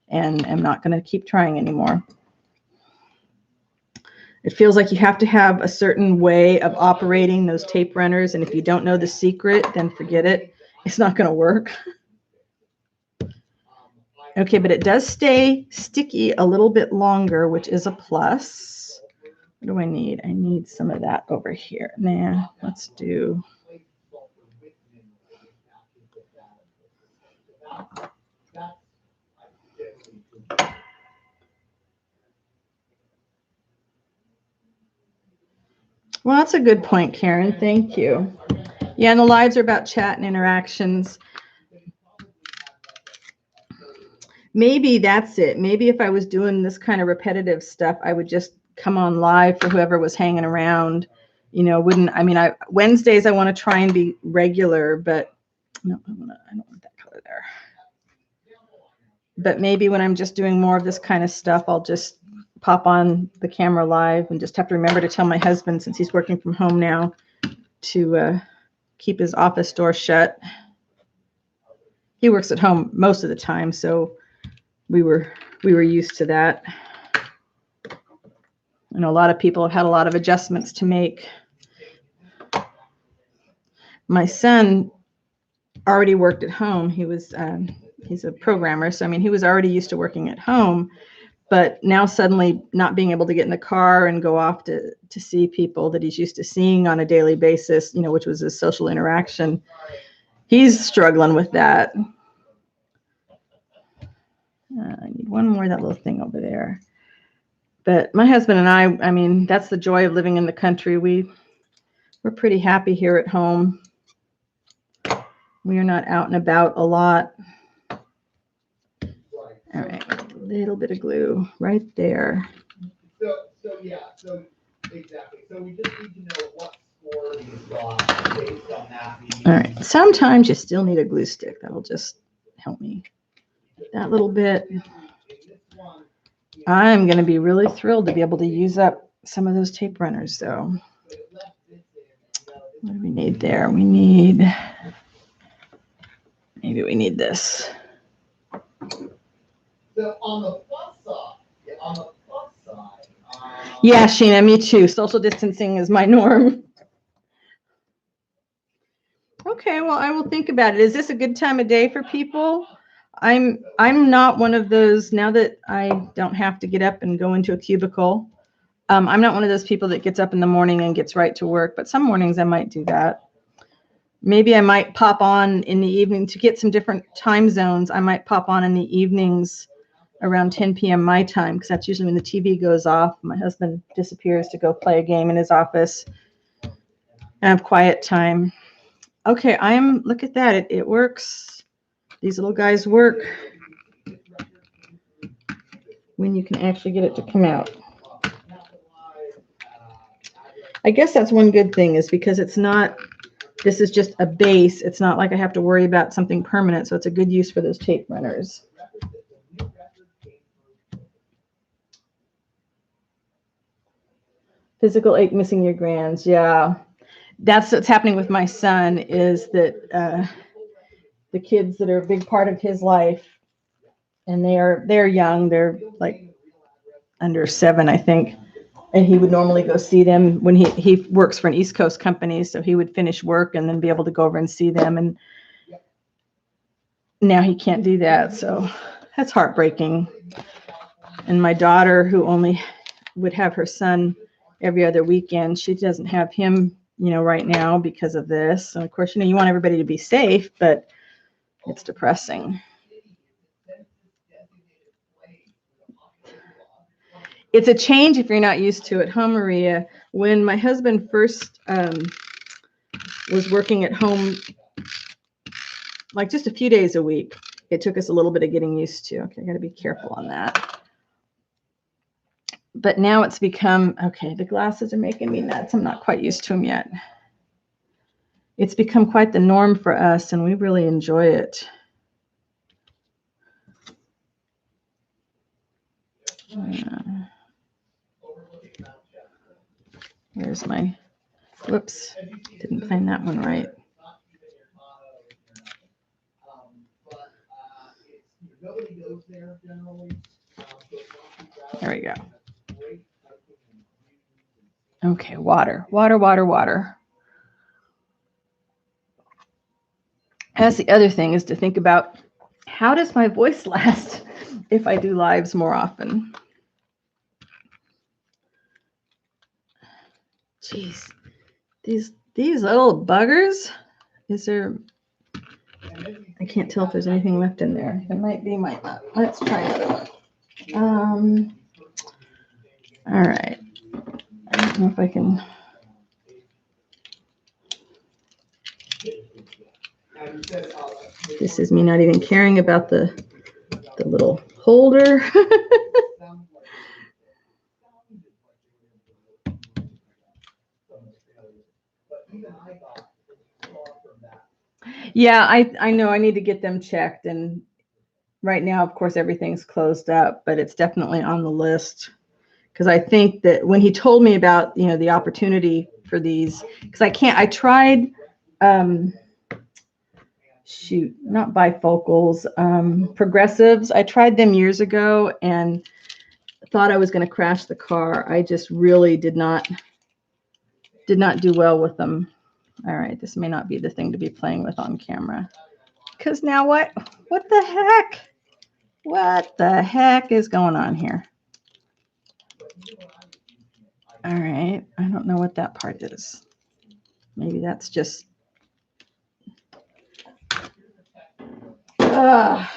and I'm not going to keep trying anymore. It feels like you have to have a certain way of operating those tape runners, and if you don't know the secret, then forget it. It's not going to work. Okay, but it does stay sticky a little bit longer, which is a plus. What do I need? I need some of that over here. Nah, let's do. Well, that's a good point, Karen. Thank you. Yeah, and the lives are about chat and interactions. Maybe that's it. Maybe if I was doing this kind of repetitive stuff, I would just come on live for whoever was hanging around. Wednesdays I want to try and be regular, but no, I don't want that color there. But maybe when I'm just doing more of this kind of stuff, I'll just pop on the camera live and just have to remember to tell my husband, since he's working from home now, to keep his office door shut. He works at home most of the time, so we were used to that. I know a lot of people have had a lot of adjustments to make. My son already worked at home. He's a programmer, so he was already used to working at home, but now suddenly not being able to get in the car and go off to see people that he's used to seeing on a daily basis, which was his social interaction, he's struggling with that. I need one more of that little thing over there. But my husband and I that's the joy of living in the country. We're pretty happy here at home. We are not out and about a lot. All right, a little bit of glue right there. So exactly. So we just need to know what score you got. All right. Sometimes you still need a glue stick. That'll just help me that little bit. I'm going to be really thrilled to be able to use up some of those tape runners, though. What do we need there? We need, maybe we need this. So on the plus side, yeah, Sheena, me too. Social distancing is my norm. Okay, well, I will think about it. Is this a good time of day for people? I'm not one of those, now that I don't have to get up and go into a cubicle. I'm not one of those people that gets up in the morning and gets right to work, but some mornings I might do that. Maybe I might pop on in the evening to get some different time zones. I might pop on in the evenings around 10 p.m. my time, because that's usually when the TV goes off. My husband disappears to go play a game in his office. And I have quiet time. Okay, look at that. It works. These little guys work when you can actually get it to come out. I guess that's one good thing, is because it's not, this is just a base. It's not like I have to worry about something permanent. So it's a good use for those tape runners. Physical ache, missing your grands. Yeah. That's what's happening with my son, is that the kids that are a big part of his life, and they're young. They're like under 7, I think. And he would normally go see them when he works for an East Coast company. So he would finish work and then be able to go over and see them. And now he can't do that. So that's heartbreaking. And my daughter, who only would have her son every other weekend, she doesn't have him, right now because of this. And of course, you want everybody to be safe, but it's depressing. It's a change if you're not used to it, huh, Maria? When my husband first was working at home, like just a few days a week, it took us a little bit of getting used to. Okay, I got to be careful on that. But now it's become, okay, the glasses are making me nuts. I'm not quite used to them yet. It's become quite the norm for us, and we really enjoy it. Where's my, whoops, didn't find that one right. There we go. Okay, water. That's the other thing, is to think about, how does my voice last if I do lives more often? Jeez, these little buggers. Is there? I can't tell if there's anything left in there. There might be, might not. Let's try another one. All right. I don't know if I can. This is me not even caring about the little holder. Yeah, I know I need to get them checked. And right now, of course, everything's closed up, but it's definitely on the list. Because I think that when he told me about, the opportunity for these, because I tried, not bifocals, progressives. I tried them years ago and thought I was going to crash the car. I just really did not do well with them. All right, this may not be the thing to be playing with on camera. Because now what the heck? What the heck is going on here? All right, I don't know what that part is. Maybe that's just... No,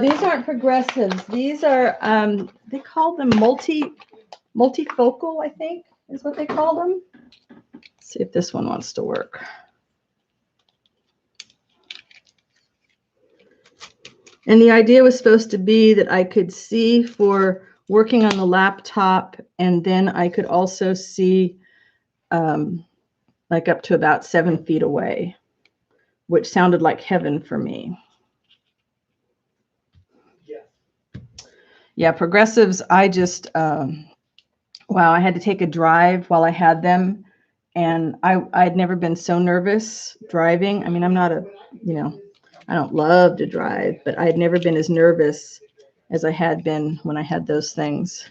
these aren't progressives. These are, they call them multifocal, I think is what they call them. Let's see if this one wants to work. And the idea was supposed to be that I could see for working on the laptop, and then I could also see like up to about 7 feet away, which sounded like heaven for me. Yeah, progressives, I just, wow, I had to take a drive while I had them. And I'd never been so nervous driving. I mean, I'm not a, I don't love to drive, but I had never been as nervous as I had been when I had those things.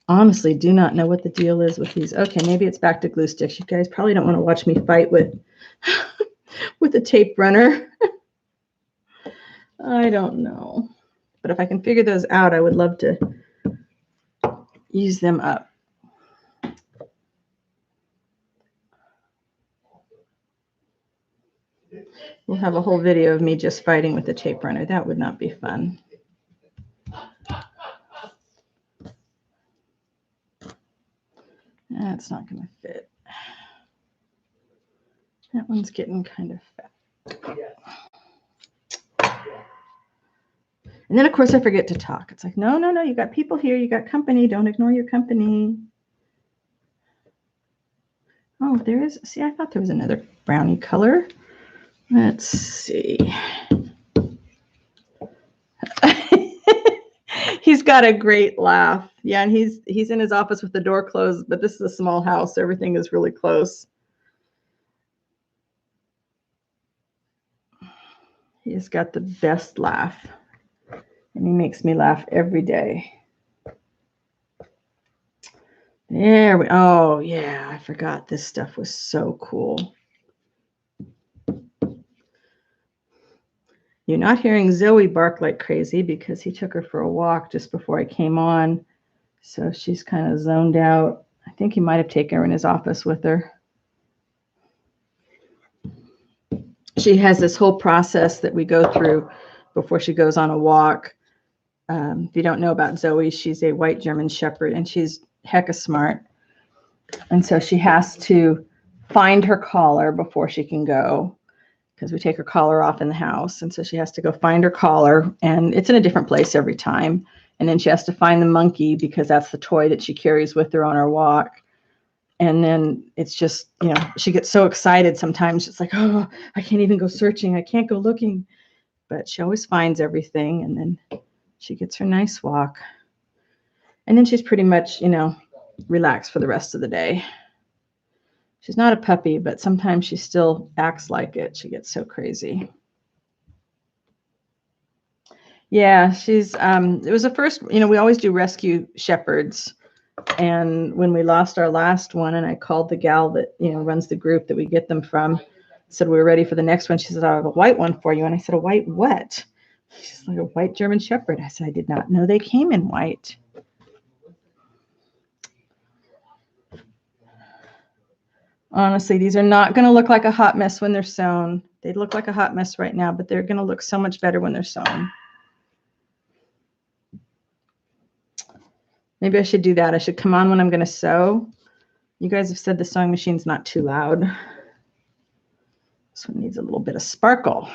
Honestly, do not know what the deal is with these. Okay, maybe it's back to glue sticks. You guys probably don't want to watch me fight with with a tape runner. I don't know. But if I can figure those out, I would love to use them up. We'll have a whole video of me just fighting with the tape runner. That would not be fun. That's not going to fit. That one's getting kind of fat. And then, of course, I forget to talk. It's like, no, you got people here. You got company. Don't ignore your company. Oh, there is. See, I thought there was another brownie color. Let's see. He's got a great laugh. Yeah, and he's in his office with the door closed, but this is a small house. Everything is really close. He's got the best laugh, and he makes me laugh every day. There we, oh yeah, I forgot this stuff was so cool. You're not hearing Zoe bark like crazy because he took her for a walk just before I came on. So she's kind of zoned out. I think he might have taken her in his office with her. She has this whole process that we go through before she goes on a walk. If you don't know about Zoe, she's a white German Shepherd, and she's hecka smart. And so she has to find her collar before she can go, because we take her collar off in the house. And so she has to go find her collar, and it's in a different place every time. And then she has to find the monkey, because that's the toy that she carries with her on her walk. And then it's just, she gets so excited sometimes. It's like, oh, I can't even go searching. I can't go looking. But she always finds everything, and then she gets her nice walk. And then she's pretty much, relaxed for the rest of the day. She's not a puppy, but sometimes she still acts like it. She gets so crazy. Yeah, she's, it was the first, we always do rescue shepherds. And when we lost our last one, and I called the gal that, runs the group that we get them from, said we were ready for the next one. She said, I have a white one for you. And I said, a white what? She's like, a white German Shepherd. I said, I did not know they came in white. Honestly, these are not going to look like a hot mess when they're sewn. They look like a hot mess right now, but they're going to look so much better when they're sewn. Maybe I should do that. I should come on when I'm going to sew. You guys have said the sewing machine's not too loud. This one needs a little bit of sparkle.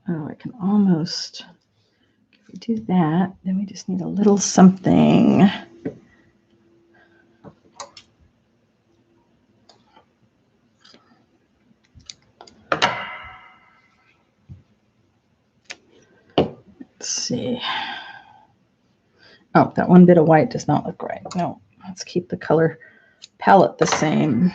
Oh, I can almost, if we do that, then we just need a little something. Let's see. Oh, that one bit of white does not look right. No, let's keep the color palette the same.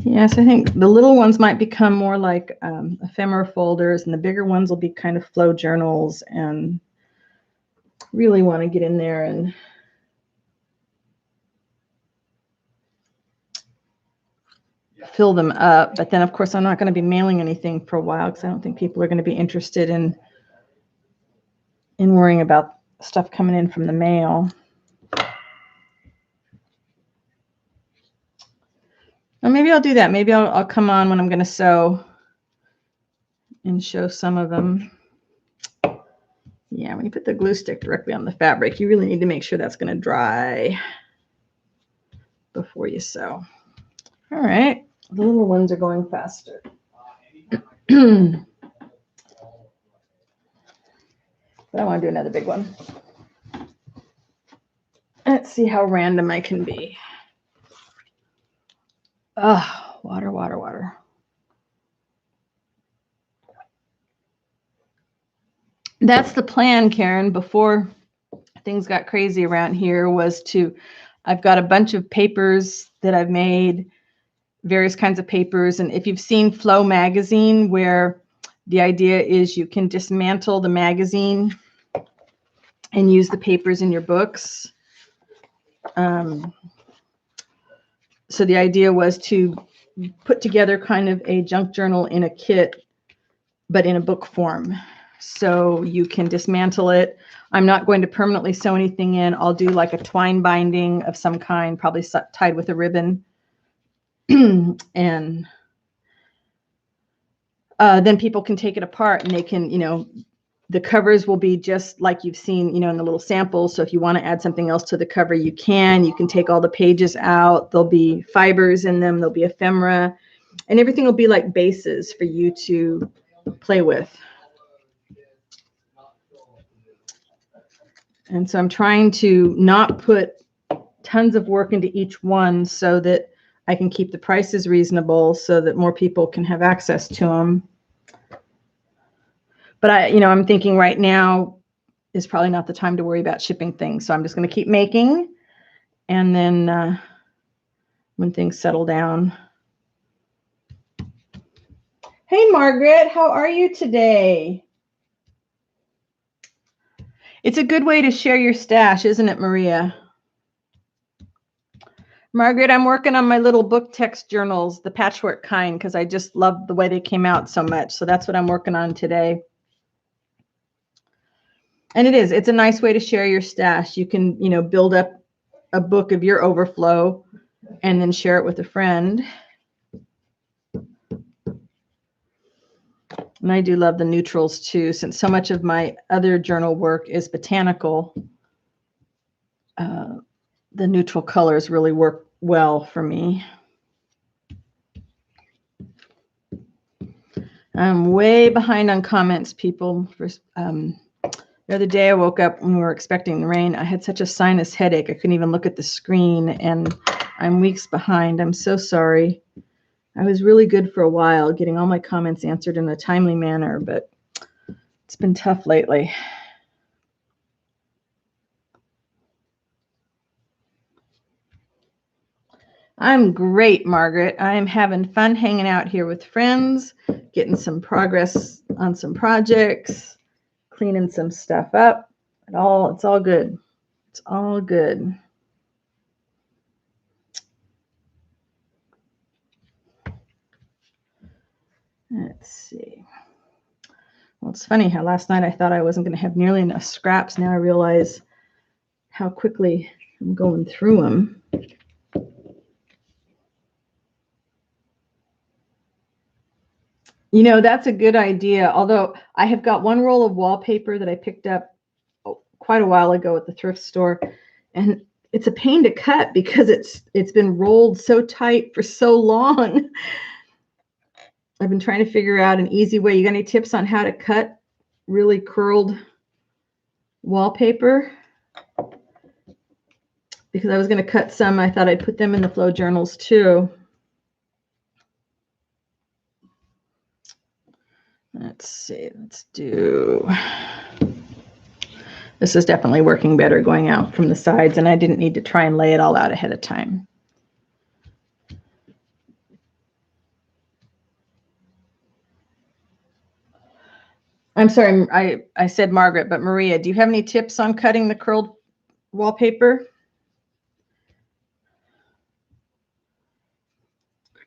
Yes, I think the little ones might become more like ephemera folders, and the bigger ones will be kind of flow journals, and really want to get in there and fill them up. But then, of course, I'm not going to be mailing anything for a while, because I don't think people are going to be interested in worrying about stuff coming in from the mail. Or maybe I'll do that. Maybe I'll come on when I'm going to sew and show some of them. Yeah, when you put the glue stick directly on the fabric, you really need to make sure that's going to dry. before you sew. All right, the little ones are going faster. But I want to do another big one. Let's see how random I can be. Oh, water, water, water. That's the plan, Karen, before things got crazy around here, was I've got a bunch of papers that I've made, various kinds of papers. And if you've seen Flow magazine, where the idea is you can dismantle the magazine and use the papers in your books. So the idea was to put together kind of a junk journal in a kit, but in a book form. So you can dismantle it. I'm not going to permanently sew anything in. I'll do like a twine binding of some kind, probably tied with a ribbon. And then people can take it apart and they can, the covers will be just like you've seen, in the little samples. So if you want to add something else to the cover, you can. You can take all the pages out. There'll be fibers in them. There'll be ephemera. And everything will be like bases for you to play with. And so I'm trying to not put tons of work into each one so that I can keep the prices reasonable so that more people can have access to them. But I'm thinking right now is probably not the time to worry about shipping things. So I'm just going to keep making. And then when things settle down. Hey, Margaret, how are you today? It's a good way to share your stash, isn't it, Maria? Margaret, I'm working on my little book text journals, the patchwork kind, because I just love the way they came out so much. So that's what I'm working on today. And it's a nice way to share your stash. You can, build up a book of your overflow and then share it with a friend. And I do love the neutrals too, since so much of my other journal work is botanical. The neutral colors really work well for me. I'm way behind on comments, people. The other day I woke up when we were expecting the rain. I had such a sinus headache. I couldn't even look at the screen, and I'm weeks behind. I'm so sorry. I was really good for a while, getting all my comments answered in a timely manner, but it's been tough lately. I'm great, Margaret. I'm having fun hanging out here with friends, getting some progress on some projects, cleaning some stuff up. It's all good. It's all good. Let's see. Well, it's funny how last night I thought I wasn't going to have nearly enough scraps. Now I realize how quickly I'm going through them. That's a good idea. Although I have got one roll of wallpaper that I picked up quite a while ago at the thrift store, and it's a pain to cut because it's been rolled so tight for so long. I've been trying to figure out an easy way. You got any tips on how to cut really curled wallpaper? Because I was going to cut some. I thought I'd put them in the flow journals too. Let's see. Let's do. This is definitely working better going out from the sides, and I didn't need to try and lay it all out ahead of time. I'm sorry, I said Margaret, but Maria, do you have any tips on cutting the curled wallpaper?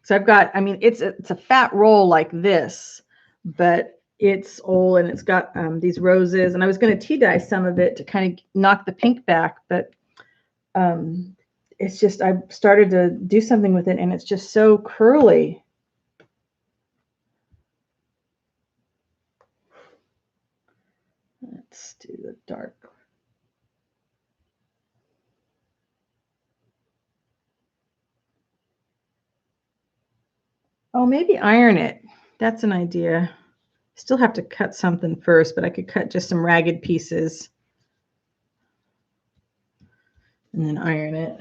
So I've got, it's a fat roll like this, but it's old and it's got these roses, and I was going to tea dye some of it to kind of knock the pink back, but it's just, I've started to do something with it and it's just so curly. Let's do the dark. Oh, maybe iron it. That's an idea. Still have to cut something first, but I could cut just some ragged pieces and then iron it.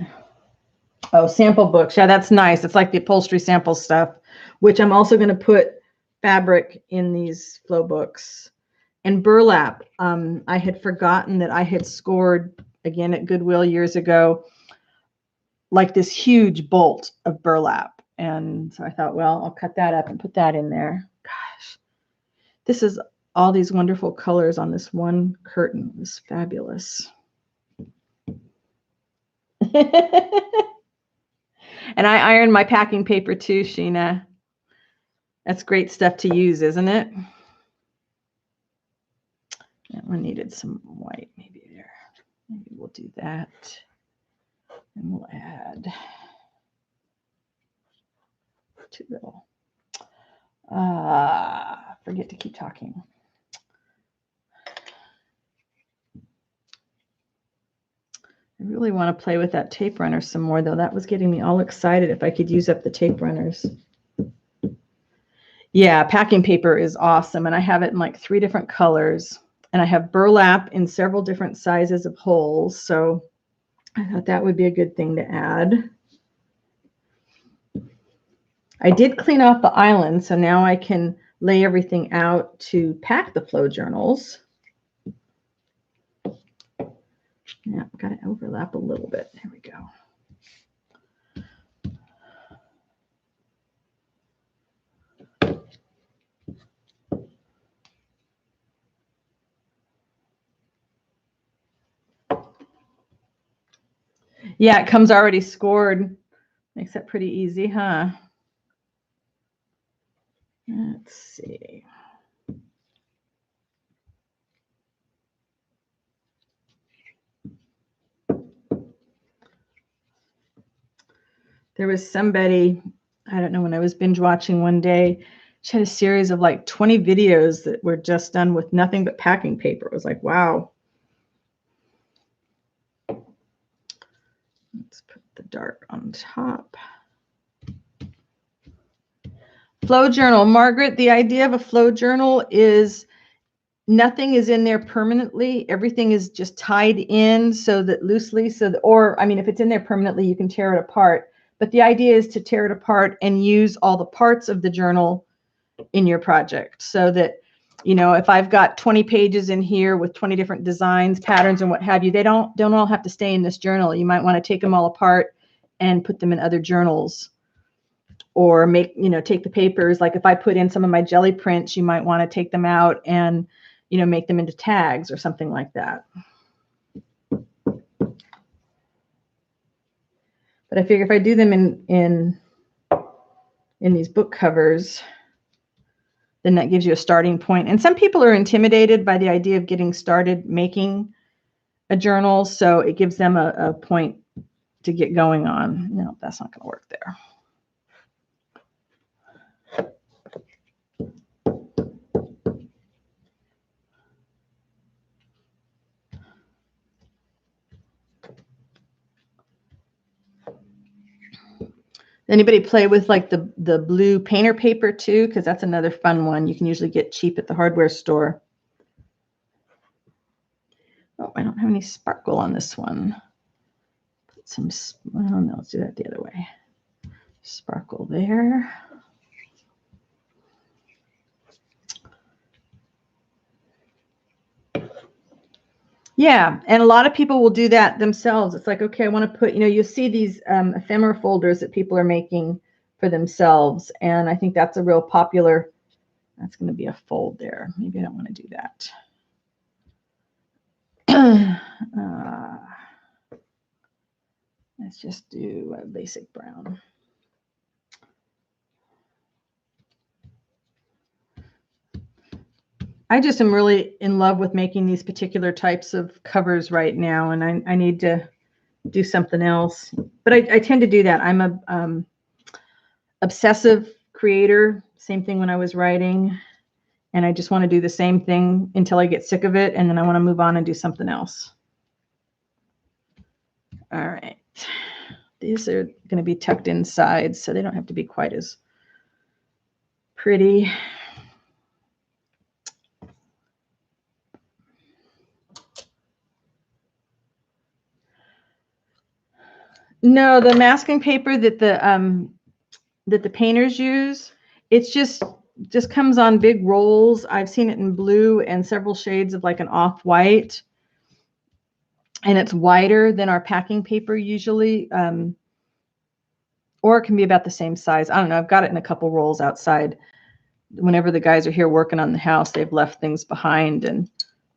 Oh, sample books. Yeah, that's nice. It's like the upholstery sample stuff, which I'm also going to put fabric in these flow books. And burlap. I had forgotten that I had scored, again, at Goodwill years ago, like this huge bolt of burlap. And so I thought, well, I'll cut that up and put that in there. Gosh, this is all these wonderful colors on this one curtain. It was fabulous. And I ironed my packing paper too, Sheena. That's great stuff to use, isn't it? That one needed some white maybe there. Maybe we'll do that. And we'll add too little. Forget to keep talking. I really want to play with that tape runner some more, though. That was getting me all excited if I could use up the tape runners. Yeah, packing paper is awesome, and I have it in like 3 different colors, and I have burlap in several different sizes of holes, so I thought that would be a good thing to add. I did clean off the island, so now I can lay everything out to pack the flow journals. Yeah, I've got to overlap a little bit. There we go. Yeah, it comes already scored. Makes that pretty easy, huh? Let's see. There was somebody, I don't know, when I was binge watching one day, she had a series of like 20 videos that were just done with nothing but packing paper. It was like, wow. Let's put the dark on top. Flow journal. Margaret, the idea of a flow journal is nothing is in there permanently. Everything is just tied in so that loosely, or I mean, if it's in there permanently, you can tear it apart. But the idea is to tear it apart and use all the parts of the journal in your project so that, you know, if I've got 20 pages in here with 20 different designs, patterns, and what have you, they don't all have to stay in this journal. You might want to take them all apart and put them in other journals, or make, you know, take the papers. Like if I put in some of my jelly prints, you might want to take them out and, you know, make them into tags or something like that. But I figure if I do them in these book covers, then that gives you a starting point. And some people are intimidated by the idea of getting started making a journal, so it gives them a point to get going on. No, that's not going to work there. Anybody play with like the blue painter paper too? Because that's another fun one. You can usually get cheap at the hardware store. Oh, I don't have any sparkle on this one. Put some, I don't know, let's do that the other way. Sparkle there. Yeah, and a lot of people will do that themselves. It's like, okay, I want to put, you know, you see these ephemera folders that people are making for themselves, and I think that's a real popular, that's going to be a fold there. Maybe I don't want to do that. Let's just do a basic brown. I just am really in love with making these particular types of covers right now, and I need to do something else. But I tend to do that. I'm a obsessive creator. Same thing when I was writing, and I just want to do the same thing until I get sick of it, and then I want to move on and do something else. All right. These are going to be tucked inside, so they don't have to be quite as pretty. No, the masking paper that the painters use, it's just comes on big rolls. I've seen it in blue and several shades of like an off-white, and it's wider than our packing paper usually, or it can be about the same size. I don't know. I've got it in a couple rolls outside. Whenever the guys are here working on the house, they've left things behind, and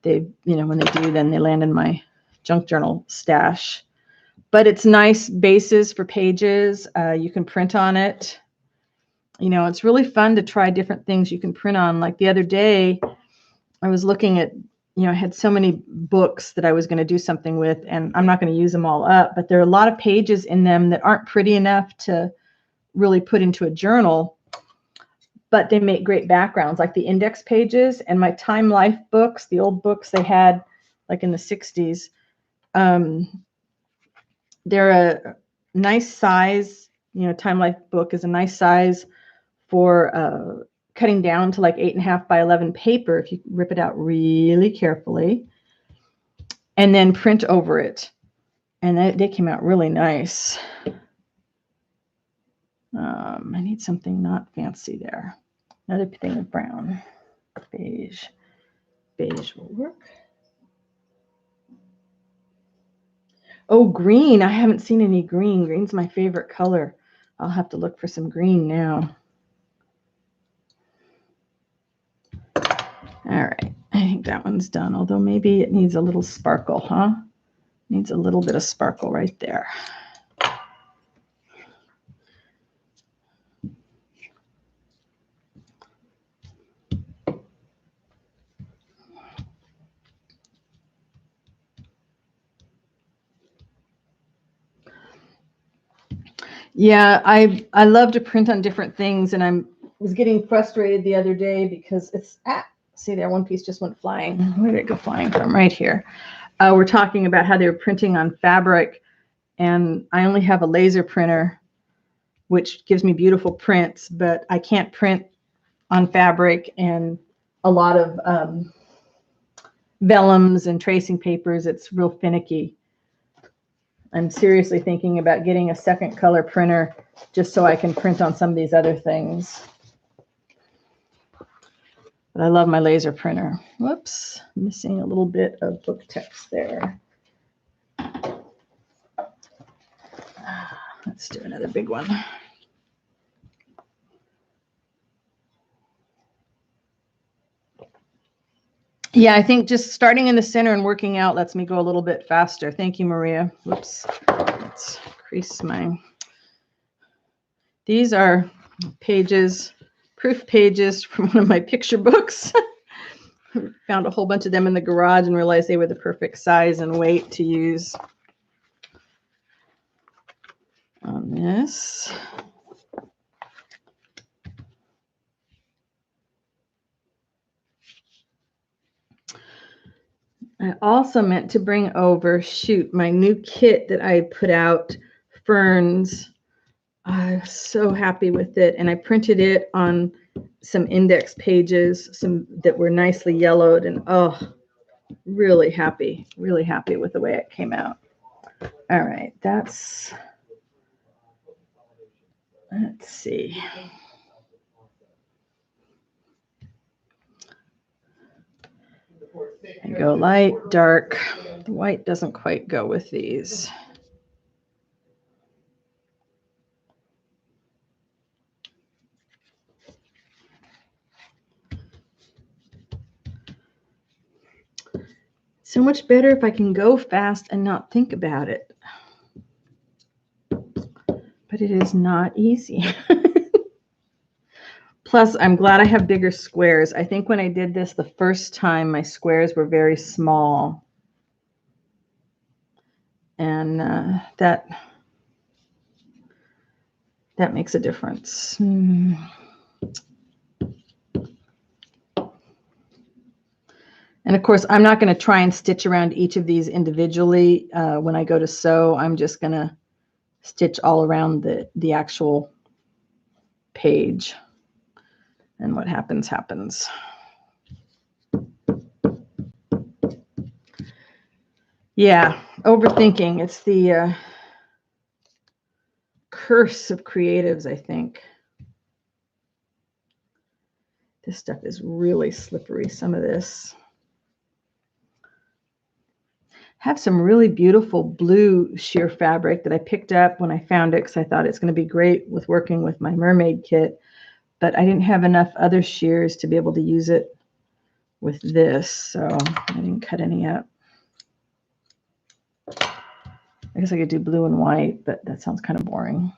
they, when they do, then they land in my junk journal stash. But it's nice bases for pages. You can print on it. It's really fun to try different things you can print on. Like the other day, I was looking at, I had so many books that I was going to do something with, and I'm not going to use them all up, but there are a lot of pages in them that aren't pretty enough to really put into a journal, but they make great backgrounds, like the index pages and my Time Life books, the old books they had like in the 60s. They're a nice size, Time Life book is a nice size for cutting down to like 8.5 by 11 paper if you rip it out really carefully, and then print over it. And they came out really nice. I need something not fancy there. Another thing of brown. Beige. Beige will work. Oh, green. I haven't seen any green. Green's my favorite color. I'll have to look for some green now. All right. I think that one's done, although maybe it needs a little sparkle, huh? Needs a little bit of sparkle right there. Yeah, I love to print on different things, and I was getting frustrated the other day because it's see there, one piece just went flying. Where did it go flying from? Right here. We're talking about how they were printing on fabric, and I only have a laser printer, which gives me beautiful prints, but I can't print on fabric and a lot of vellums and tracing papers. It's real finicky. I'm seriously thinking about getting a second color printer just so I can print on some of these other things. But I love my laser printer. Whoops, missing a little bit of book text there. Let's do another big one. Yeah, I think just starting in the center and working out lets me go a little bit faster. Thank you, Maria. Whoops. Let's crease my... These are pages, proof pages from one of my picture books. Found a whole bunch of them in the garage and realized they were the perfect size and weight to use on this. I also meant to bring over, my new kit that I put out, Ferns. I'm so happy with it. And I printed it on some index pages, some that were nicely yellowed, and really happy with the way it came out. All right, let's see. I go light, dark. The white doesn't quite go with these. So much better if I can go fast and not think about it. But it is not easy. Plus, I'm glad I have bigger squares. I think when I did this the first time, my squares were very small. And that makes a difference. And of course, I'm not going to try and stitch around each of these individually. When I go to sew, I'm just going to stitch all around the actual page. And what happens, happens. Yeah, overthinking. It's the curse of creatives, I think. This stuff is really slippery, some of this. Have some really beautiful blue sheer fabric that I picked up when I found it because I thought it's going to be great with working with my mermaid kit, but I didn't have enough other shears to be able to use it with this, so I didn't cut any up. I guess I could do blue and white, but that sounds kind of boring.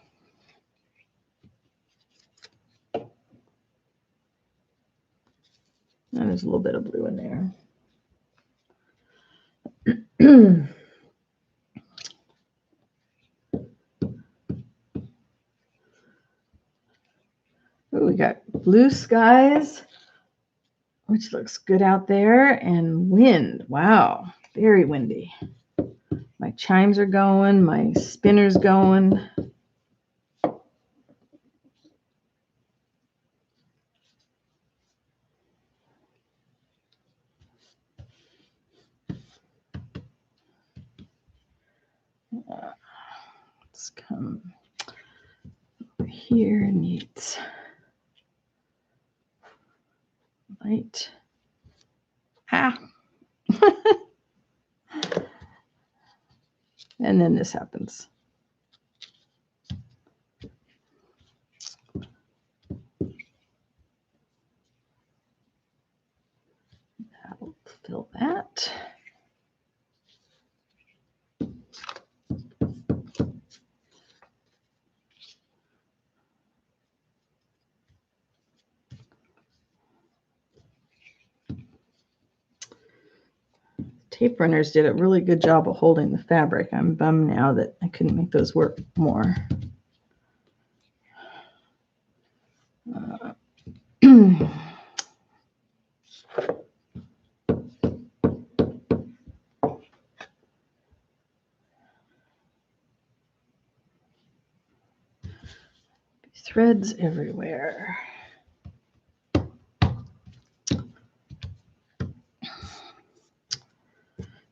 And there's a little bit of blue in there. Ooh, we got blue skies, which looks good out there, and wind. Wow, very windy. My chimes are going, my spinner's going. Let's come over here, needs light. Ah. And then this happens. That'll fill that. Tape runners did a really good job of holding the fabric. I'm bummed now that I couldn't make those work more. Threads everywhere.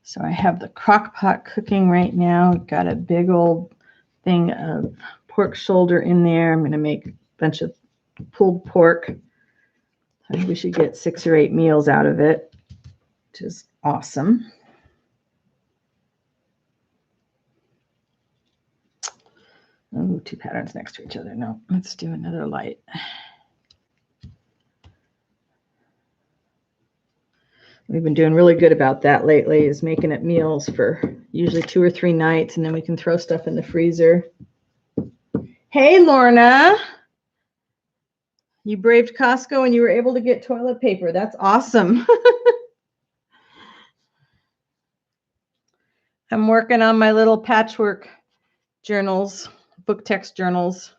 So I have the crock pot cooking right now. Got a big old thing of pork shoulder in there. I'm going to make a bunch of pulled pork. I think we should get 6 or 8 meals out of it, which is awesome. Oh, 2 patterns next to each other. No, let's do another light. We've been doing really good about that lately, is making it meals for usually 2 or 3 nights, and then we can throw stuff in the freezer. Hey, Lorna. You braved Costco and you were able to get toilet paper. That's awesome. I'm working on my little patchwork journals, book text journals.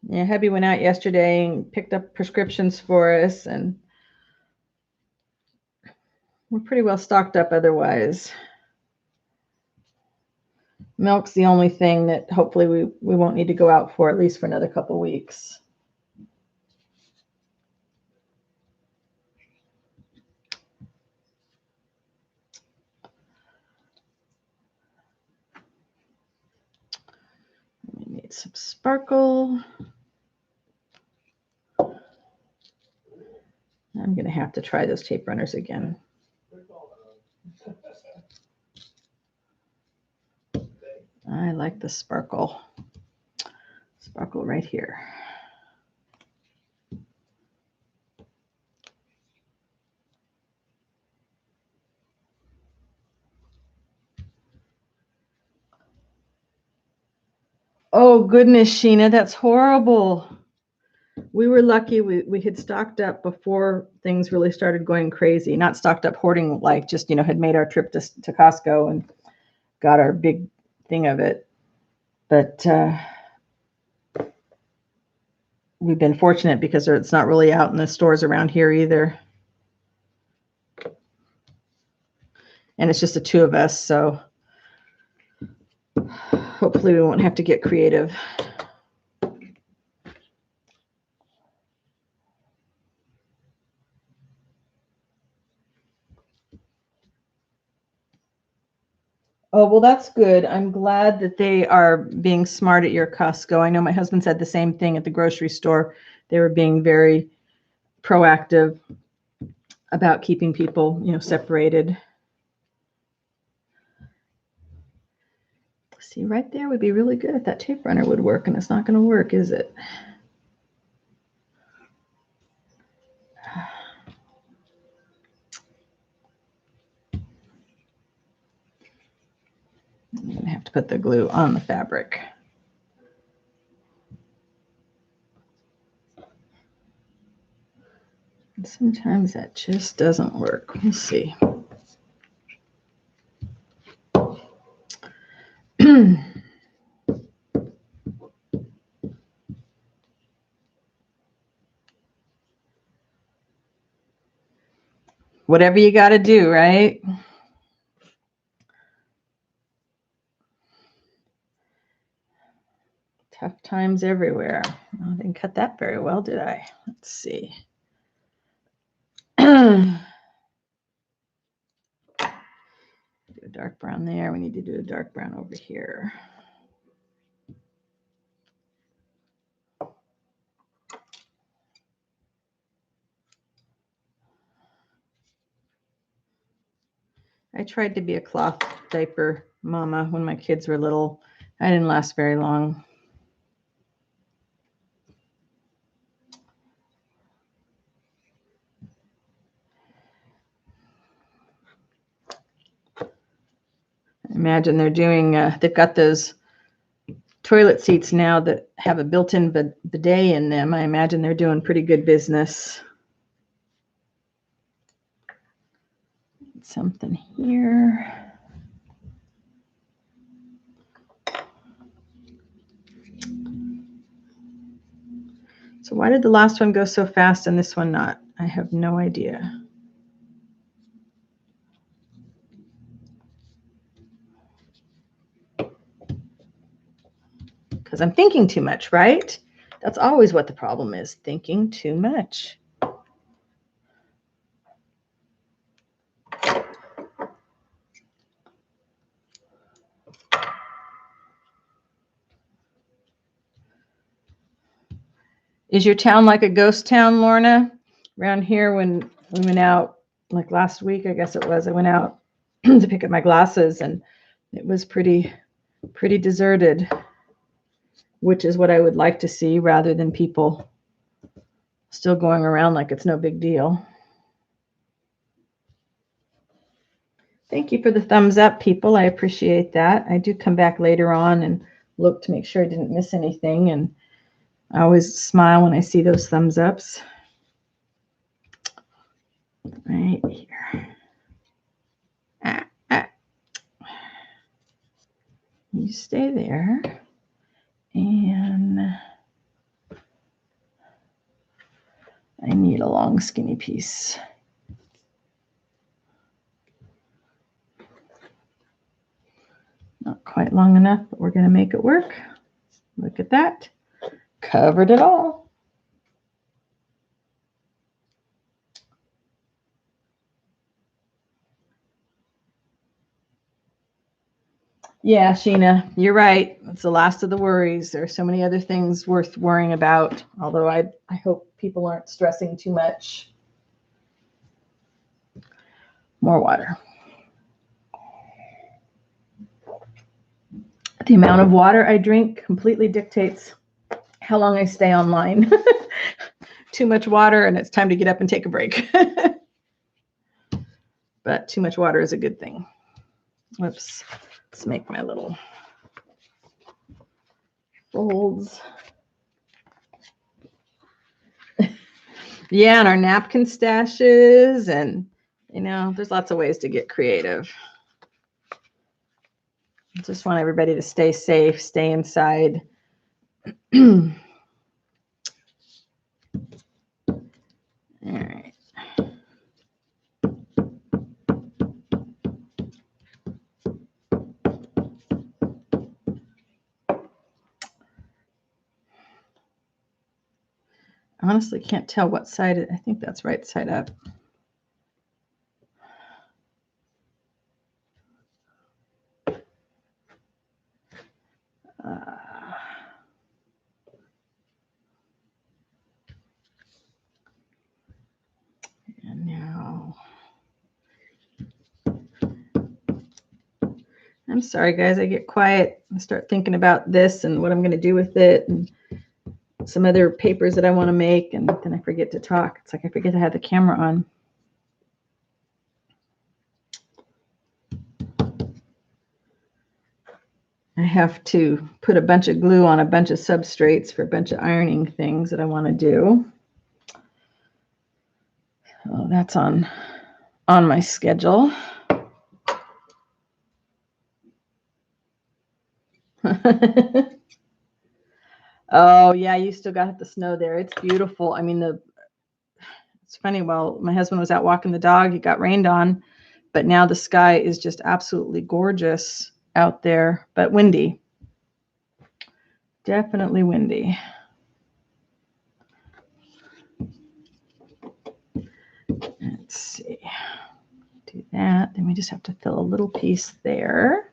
Yeah, hubby went out yesterday and picked up prescriptions for us, and we're pretty well stocked up otherwise. Milk's the only thing that hopefully we won't need to go out for, at least for another couple weeks. We need some sparkle. I'm going to have to try those tape runners again. I like the sparkle. Sparkle right here. Oh, goodness, Sheena, that's horrible. We were lucky we had stocked up before things really started going crazy. Not stocked up hoarding, like just, had made our trip to Costco and got our big thing of it. But we've been fortunate because it's not really out in the stores around here either. And it's just the 2 of us, so hopefully we won't have to get creative. Oh, well, that's good. I'm glad that they are being smart at your Costco. I know my husband said the same thing at the grocery store. They were being very proactive about keeping people, separated. See, right there would be really good if that tape runner would work, and it's not going to work, is it? I'm going to have to put the glue on the fabric. And sometimes that just doesn't work. We'll see. Whatever you got to do, right? Tough times everywhere. I didn't cut that very well, did I? Let's see. Do a dark brown there. We need to do a dark brown over here. I tried to be a cloth diaper mama when my kids were little. I didn't last very long. Imagine they're doing, they've got those toilet seats now that have a built-in bidet in them. I imagine they're doing pretty good business. Something here. So why did the last one go so fast and this one not? I have no idea. Because I'm thinking too much, right? That's always what the problem is, thinking too much. Is your town like a ghost town, Lorna? Around here when we went out, like last week, I guess it was, I went out to pick up my glasses and it was pretty deserted, which is what I would like to see rather than people still going around like it's no big deal. Thank you for the thumbs up, people. I appreciate that. I do come back later on and look to make sure I didn't miss anything, and I always smile when I see those thumbs ups. Right here. You stay there. And I need a long skinny piece. Not quite long enough, but we're going to make it work. Look at that. Covered it all. Yeah, Sheena, you're right. It's the last of the worries. There are so many other things worth worrying about, although I hope people aren't stressing too much. More water. The amount of water I drink completely dictates how long I stay online. Too much water and it's time to get up and take a break. But too much water is a good thing. Whoops. Let's make my little folds. Yeah, and our napkin stashes, and there's lots of ways to get creative. I just want everybody to stay safe, stay inside. All right. honestly can't tell what side. I think that's right side up. And now, I'm sorry, guys, I get quiet. I start thinking about this and what I'm going to do with it and some other papers that I want to make, and then I forget to talk. It's like I forget to have the camera on. I have to put a bunch of glue on a bunch of substrates for a bunch of ironing things that I want to do. Oh, that's on my schedule. Oh yeah, you still got the snow there. It's beautiful. I mean, it's funny. While my husband was out walking the dog, it got rained on, but now the sky is just absolutely gorgeous out there, but windy. Definitely windy. Let's see. Do that. Then we just have to fill a little piece there.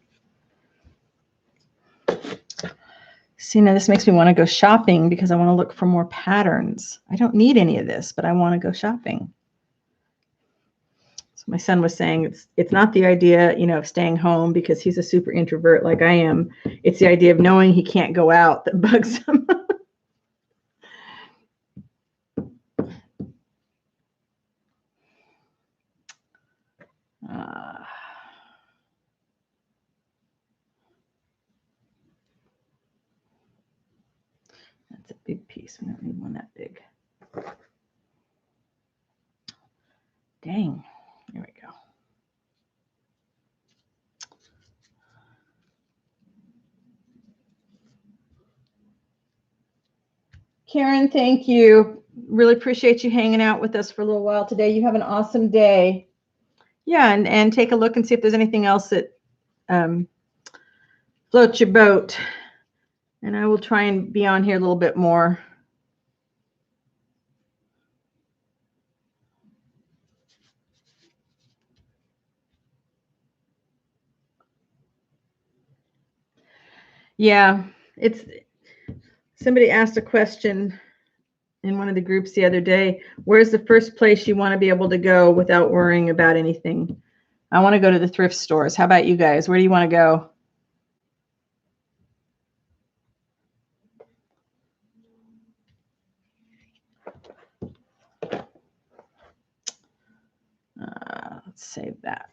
See, now this makes me want to go shopping because I want to look for more patterns. I don't need any of this, but I want to go shopping. So my son was saying it's not the idea, of staying home because he's a super introvert like I am. It's the idea of knowing he can't go out that bugs him. That's a big piece. We don't need one that big. Dang. There we go. Karen, thank you. Really appreciate you hanging out with us for a little while today. You have an awesome day. Yeah, and take a look and see if there's anything else that floats your boat. And I will try and be on here a little bit more. Yeah, somebody asked a question in one of the groups the other day. Where's the first place you want to be able to go without worrying about anything? I want to go to the thrift stores. How about you guys? Where do you want to go? Let's save that.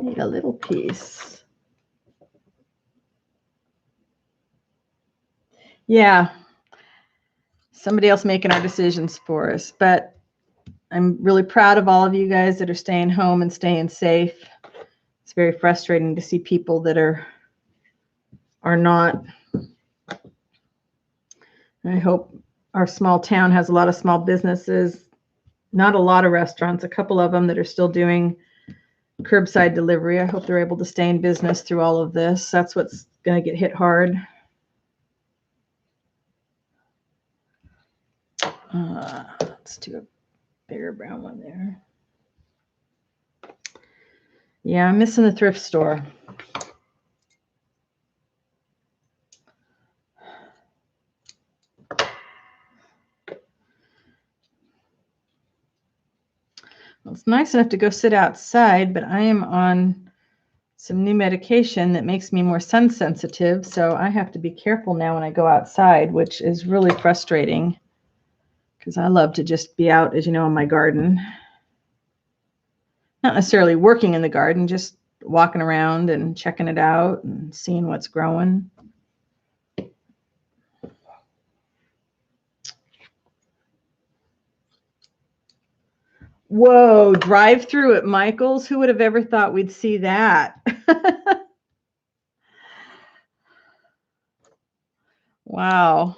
Need a little piece. Yeah. Somebody else making our decisions for us. But I'm really proud of all of you guys that are staying home and staying safe. It's very frustrating to see people that are not. I hope our small town has a lot of small businesses, not a lot of restaurants, a couple of them that are still doing curbside delivery. I hope they're able to stay in business through all of this. That's what's going to get hit hard. Let's do a bigger brown one there. Yeah, I'm missing the thrift store. Well, it's nice enough to go sit outside, but I am on some new medication that makes me more sun sensitive, so I have to be careful now when I go outside, which is really frustrating because I love to just be out, as you know, in my garden. Not necessarily working in the garden, just walking around and checking it out and seeing what's growing. Whoa, drive-through at Michael's? Who would have ever thought we'd see that? Wow.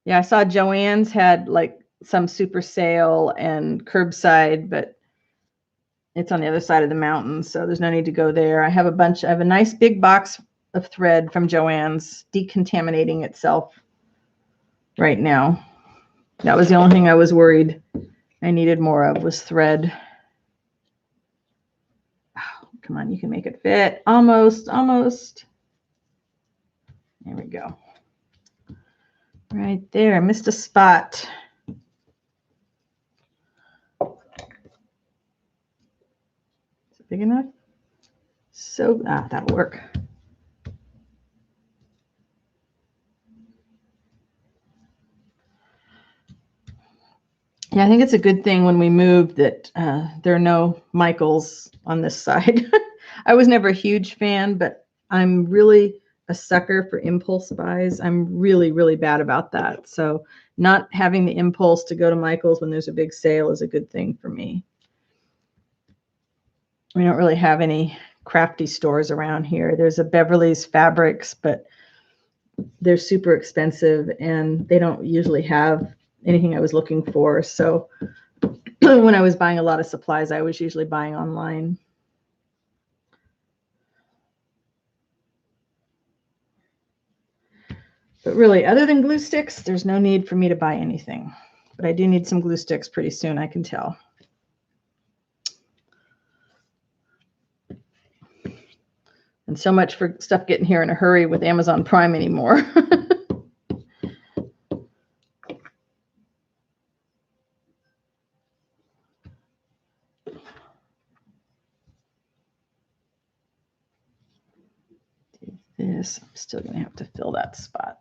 Yeah, I saw Joann's had like some super sale and curbside, but it's on the other side of the mountain, so there's no need to go there. I have a nice big box of thread from Joann's decontaminating itself right now. That was the only thing I was worried I needed more of, was thread. Oh, come on, you can make it fit. Almost, almost. There we go. Right there, missed a spot. Is it big enough? So, that'll work. Yeah, I think it's a good thing when we moved that there are no Michaels on this side. I was never a huge fan, but I'm really a sucker for impulse buys. I'm really, really bad about that. So not having the impulse to go to Michael's when there's a big sale is a good thing for me. We don't really have any crafty stores around here. There's a Beverly's Fabrics, but they're super expensive and they don't usually have anything I was looking for. So when I was buying a lot of supplies, I was usually buying online. But really, other than glue sticks, there's no need for me to buy anything. But I do need some glue sticks pretty soon, I can tell. And so much for stuff getting here in a hurry with Amazon Prime anymore. This, I'm still going to have to fill that spot.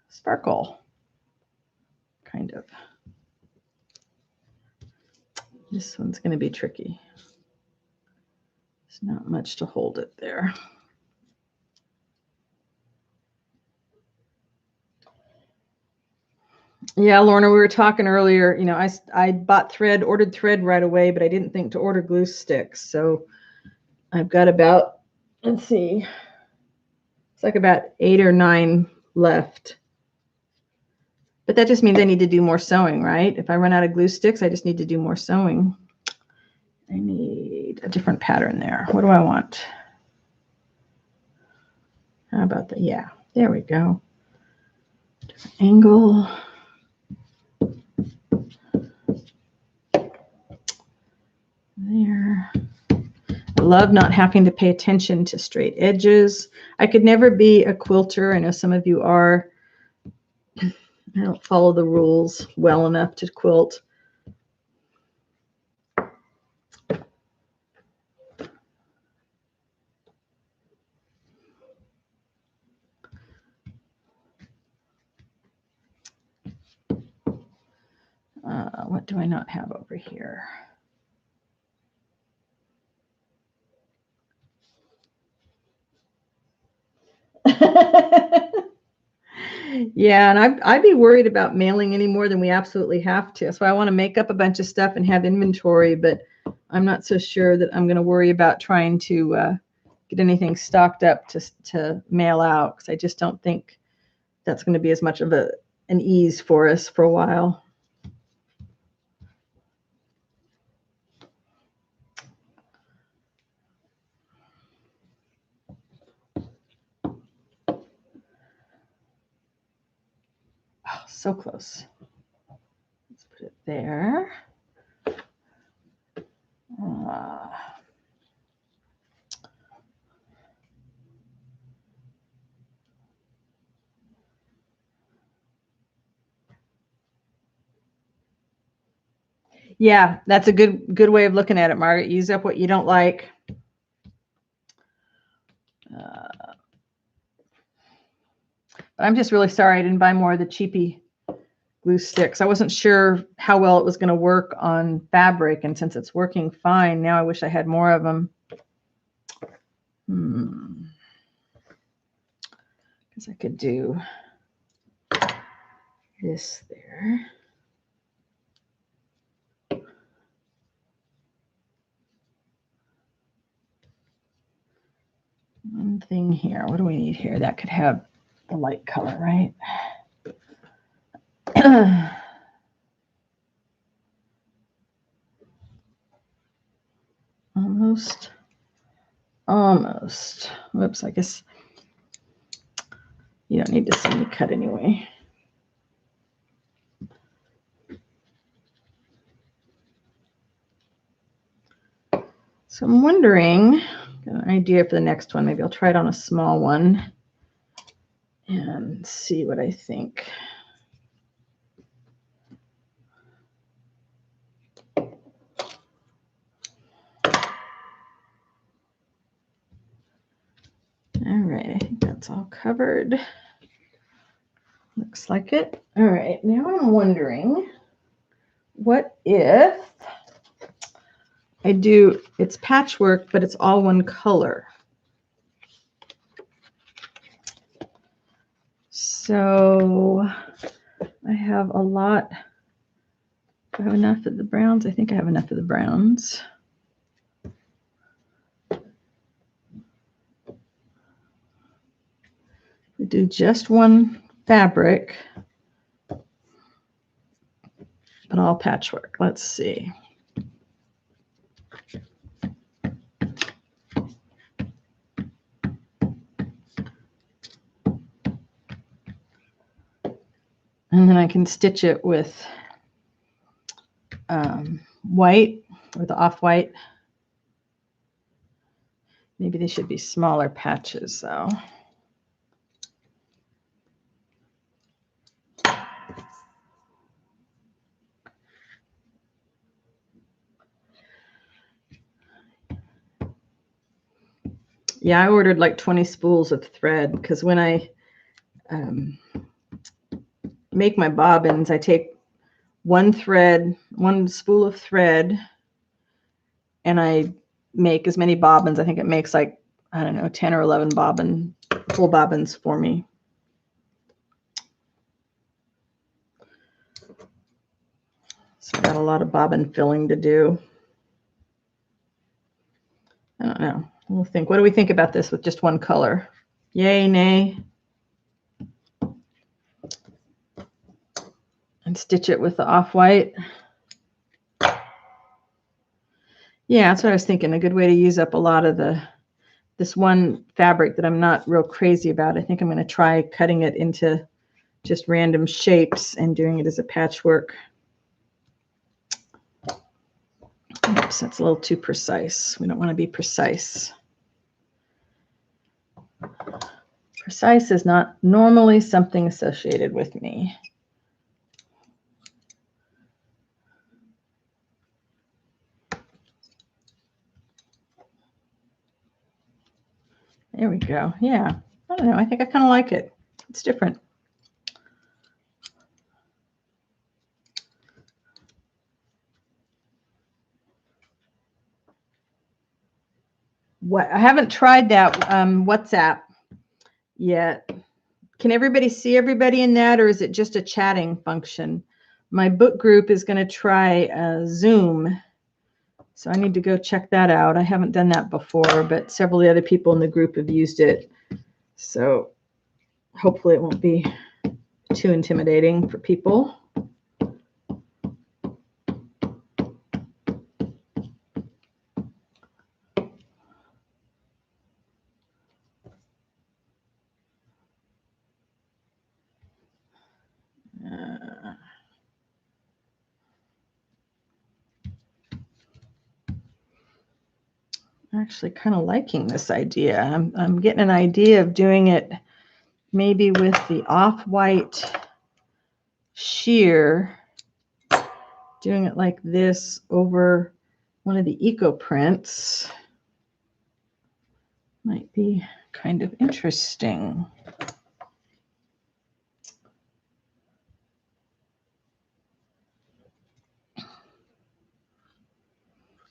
Sparkle, kind of. This one's going to be tricky. There's not much to hold it there. Yeah, Lorna, we were talking earlier, you know, I bought thread, ordered thread right away, but I didn't think to order glue sticks. So I've got about, let's see, it's like about 8 or 9 left. But that just means I need to do more sewing, right? If I run out of glue sticks, I just need to do more sewing. I need a different pattern there. What do I want? How about that? Yeah, there we go. Different angle. There. I love not having to pay attention to straight edges. I could never be a quilter. I know some of you are. I don't follow the rules well enough to quilt. What do I not have over here? Yeah, and I'd be worried about mailing any more than we absolutely have to. So I want to make up a bunch of stuff and have inventory, but I'm not so sure that I'm going to worry about trying to get anything stocked up to mail out, because I just don't think that's going to be as much of an ease for us for a while. Oh, so close. Let's put it there. Yeah, that's a good way of looking at it, Margaret. Use up what you don't like. But I'm just really sorry I didn't buy more of the cheapy glue sticks. I wasn't sure how well it was going to work on fabric, and since it's working fine, now I wish I had more of them. Because I could do this there. One thing here. What do we need here? That could have the light color, right? almost. Whoops, I guess you don't need to see me cut anyway. So I'm wondering, got an idea for the next one. Maybe I'll try it on a small one and see what I think. All right, I think that's all covered. Looks like it. All right, now I'm wondering, what if I do, it's patchwork, but it's all one color. So I have a lot. Do I have enough of the browns? I think I have enough of the browns. We do just one fabric, but all patchwork. Let's see. And then I can stitch it with white or the off-white. Maybe they should be smaller patches though. Yeah, I ordered like 20 spools of thread because when I make my bobbins, I take one spool of thread, and I make as many bobbins. I think it makes like, I don't know, 10 or 11 full bobbins for me. So I got a lot of bobbin filling to do. I don't know. We'll think. What do we think about this with just one color? Yay, nay? And stitch it with the off-white. Yeah, that's what I was thinking. A good way to use up a lot of this one fabric that I'm not real crazy about. I think I'm going to try cutting it into just random shapes and doing it as a patchwork. Oops, that's a little too precise. We don't want to be precise. Precise is not normally something associated with me. There we go. Yeah, I don't know. I think I kind of like it. It's different. What? I haven't tried that WhatsApp yet. Can everybody see everybody in that, or is it just a chatting function? My book group is going to try Zoom, so I need to go check that out. I haven't done that before, but several of the other people in the group have used it, so hopefully it won't be too intimidating for people. Actually kind of liking this idea. I'm getting an idea of doing it maybe with the off-white sheer, doing it like this over one of the eco prints. Might be kind of interesting.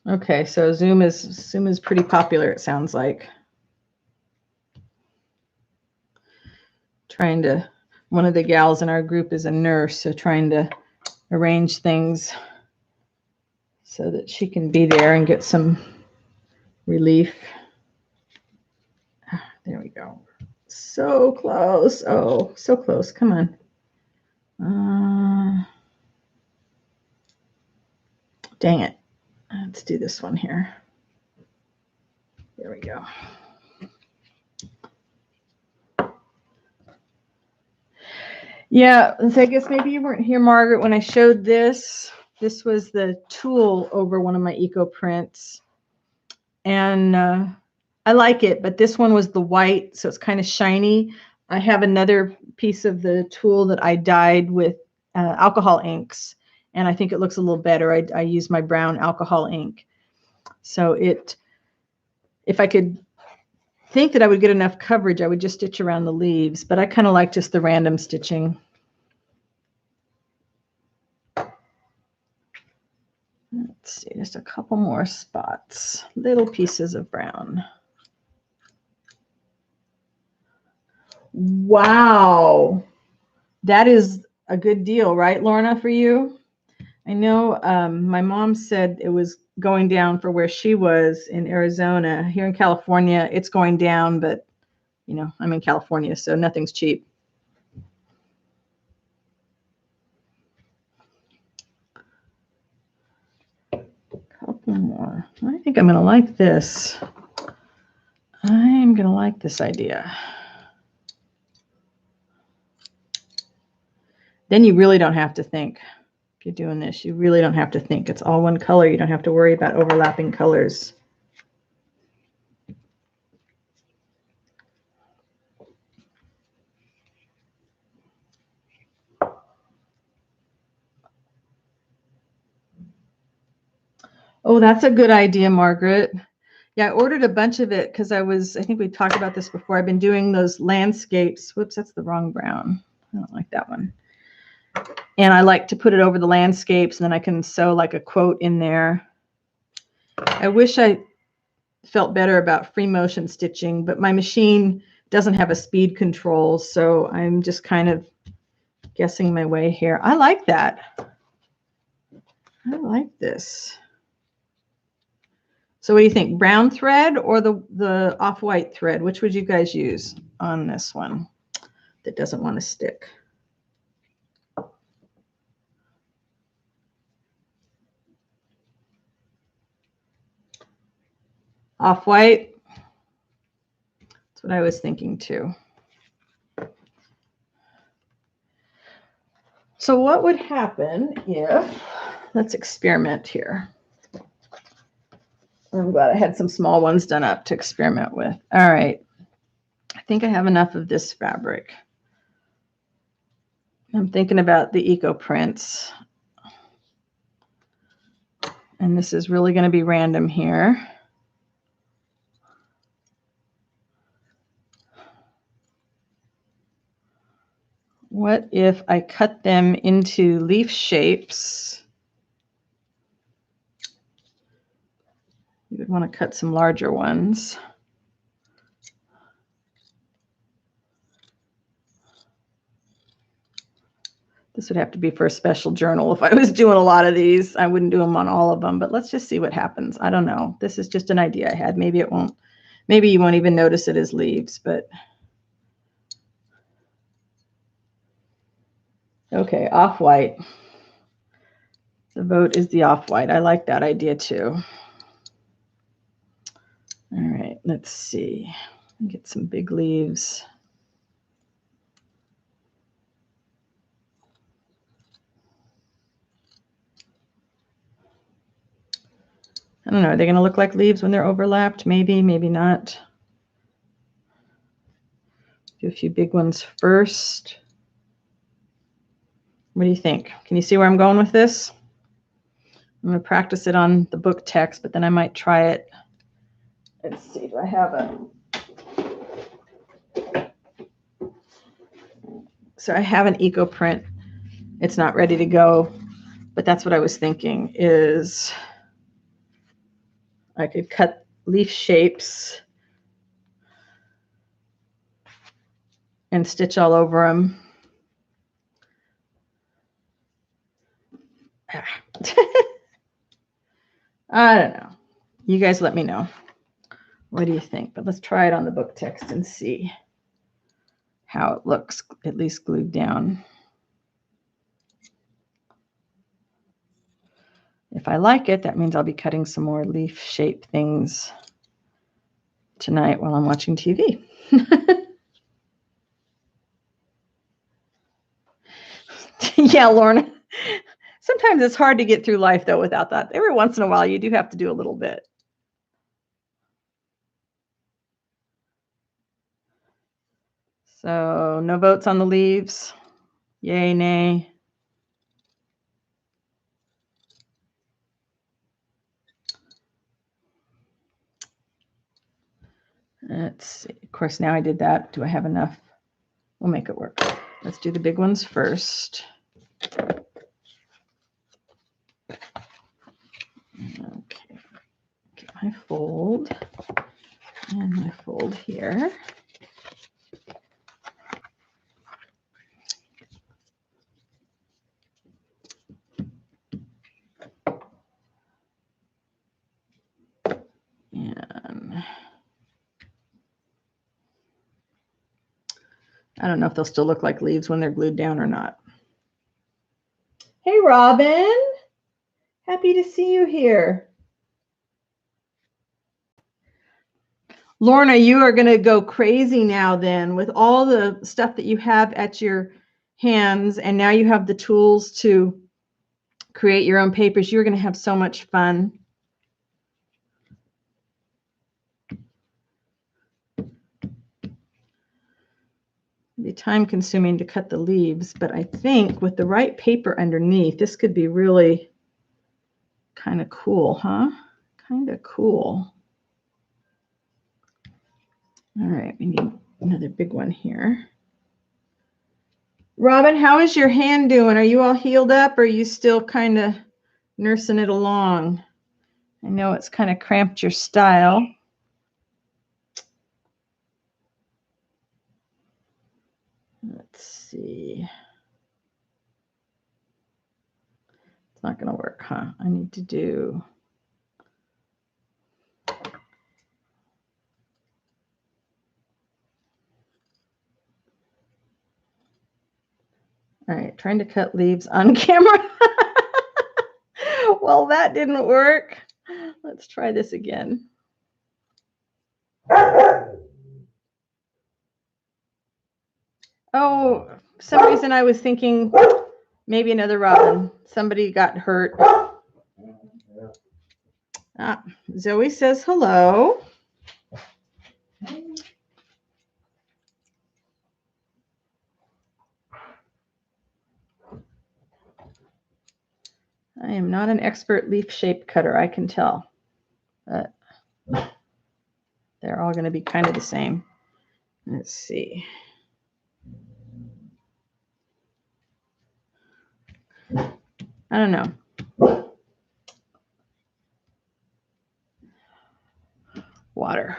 Okay, so Zoom is pretty popular, it sounds like. One of the gals in our group is a nurse, so trying to arrange things so that she can be there and get some relief. There we go. So close. Oh, so close. Come on. Dang it. Let's do this one here. There we go. Yeah, so I guess maybe you weren't here, Margaret, when I showed this. This was the tulle over one of my eco prints. And I like it, but this one was the white, so it's kind of shiny. I have another piece of the tulle that I dyed with alcohol inks, and I think it looks a little better. I use my brown alcohol ink. So if I could think that I would get enough coverage, I would just stitch around the leaves, but I kind of like just the random stitching. Let's see, just a couple more spots, little pieces of brown. Wow, that is a good deal, right, Lorna, for you? I know my mom said it was going down for where she was in Arizona. Here in California, it's going down, but you know, I'm in California, so nothing's cheap. Couple more. I think I'm going to like this. I'm going to like this idea. Then you really don't have to think. If you're doing this, you really don't have to think. It's all one color. You don't have to worry about overlapping colors. Oh, that's a good idea, Margaret. Yeah, I ordered a bunch of it because I think we talked about this before. I've been doing those landscapes. Whoops, that's the wrong brown. I don't like that one. And I like to put it over the landscapes, and then I can sew like a quote in there. I wish I felt better about free motion stitching, but my machine doesn't have a speed control, so I'm just kind of guessing my way here. I like that. I like this. So what do you think, brown thread or the off-white thread? Which would you guys use on this one that doesn't want to stick? Off-white? That's what I was thinking too. So what would happen if, let's experiment here. I'm glad I had some small ones done up to experiment with. All right. I think I have enough of this fabric. I'm thinking about the eco prints. And this is really going to be random here. What if I cut them into leaf shapes? You would want to cut some larger ones. This would have to be for a special journal. If I was doing a lot of these, I wouldn't do them on all of them, but let's just see what happens. I don't know. This is just an idea I had. Maybe it won't. Maybe you won't even notice it as leaves, but okay, off-white. The vote is the off-white. I like that idea too. All right, let's see. Get some big leaves. I don't know. Are they going to look like leaves when they're overlapped? Maybe, maybe not. Do a few big ones first. What do you think? Can you see where I'm going with this? I'm going to practice it on the book text, but then I might try it. Let's see. Do I have a... So I have an eco print. It's not ready to go, but that's what I was thinking is I could cut leaf shapes and stitch all over them. I don't know. You guys let me know. What do you think? But let's try it on the book text and see how it looks, at least glued down. If I like it, that means I'll be cutting some more leaf shape things tonight while I'm watching TV. Yeah, Lorna. Sometimes it's hard to get through life, though, without that. Every once in a while, you do have to do a little bit. So no votes on the leaves. Yay, nay. Let's see. Of course, now I did that. Do I have enough? We'll make it work. Let's do the big ones first. Okay. Get my fold and my fold here. And I don't know if they'll still look like leaves when they're glued down or not. Hey, Robin. Happy to see you here. Lorna, you are going to go crazy now then with all the stuff that you have at your hands, and now you have the tools to create your own papers. You're going to have so much fun. It'd be time consuming to cut the leaves, but I think with the right paper underneath, this could be really kind of cool, huh? Kind of cool. All right, we need another big one here. Robin, how is your hand doing? Are you all healed up, or are you still kind of nursing it along? I know it's kind of cramped your style. Let's see. It's not going to work, huh? I need to do... All right, trying to cut leaves on camera. Well, that didn't work. Let's try this again. Oh, for some reason I was thinking maybe another robin. Somebody got hurt. Ah, Zoe says hello. I am not an expert leaf shape cutter, I can tell. But they're all going to be kind of the same. Let's see. I don't know. Water.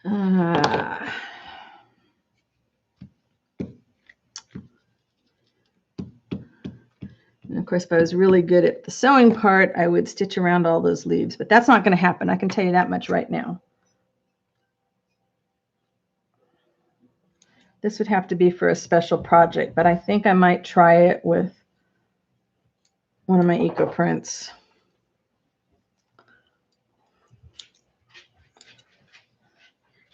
And of course, if I was really good at the sewing part, I would stitch around all those leaves, but that's not going to happen. I can tell you that much right now. This would have to be for a special project, but I think I might try it with one of my eco prints.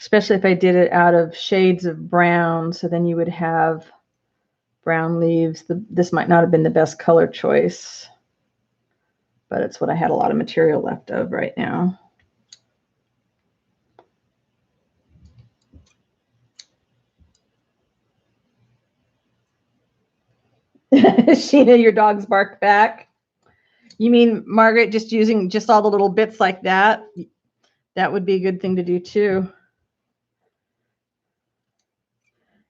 Especially if I did it out of shades of brown, so then you would have brown leaves. This might not have been the best color choice, but it's what I had a lot of material left of right now. Sheena, your dogs bark back. You mean, Margaret, just using just all the little bits like that? That would be a good thing to do too.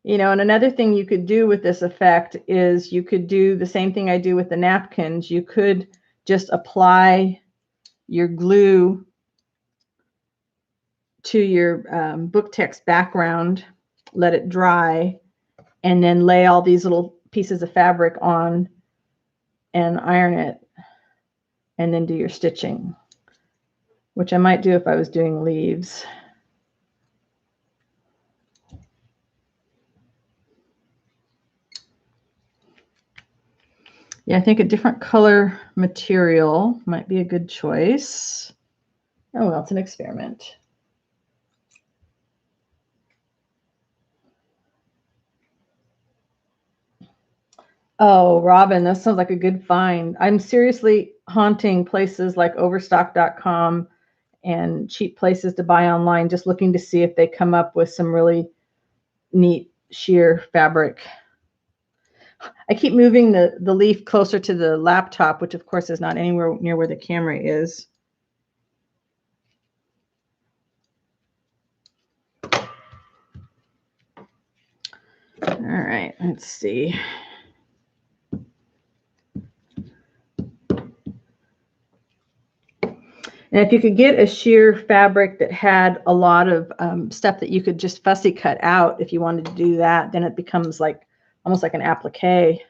You know, and another thing you could do with this effect is you could do the same thing I do with the napkins. You could just apply your glue to your book text background, let it dry, and then lay all these little pieces of fabric on and iron it, and then do your stitching, which I might do if I was doing leaves. Yeah, I think a different color material might be a good choice. Oh, well, it's an experiment. Oh, Robin, that sounds like a good find. I'm seriously haunting places like overstock.com and cheap places to buy online, just looking to see if they come up with some really neat sheer fabric. I keep moving the leaf closer to the laptop, which of course is not anywhere near where the camera is. All right, let's see. And if you could get a sheer fabric that had a lot of stuff that you could just fussy cut out if you wanted to do that, then it becomes like almost like an applique.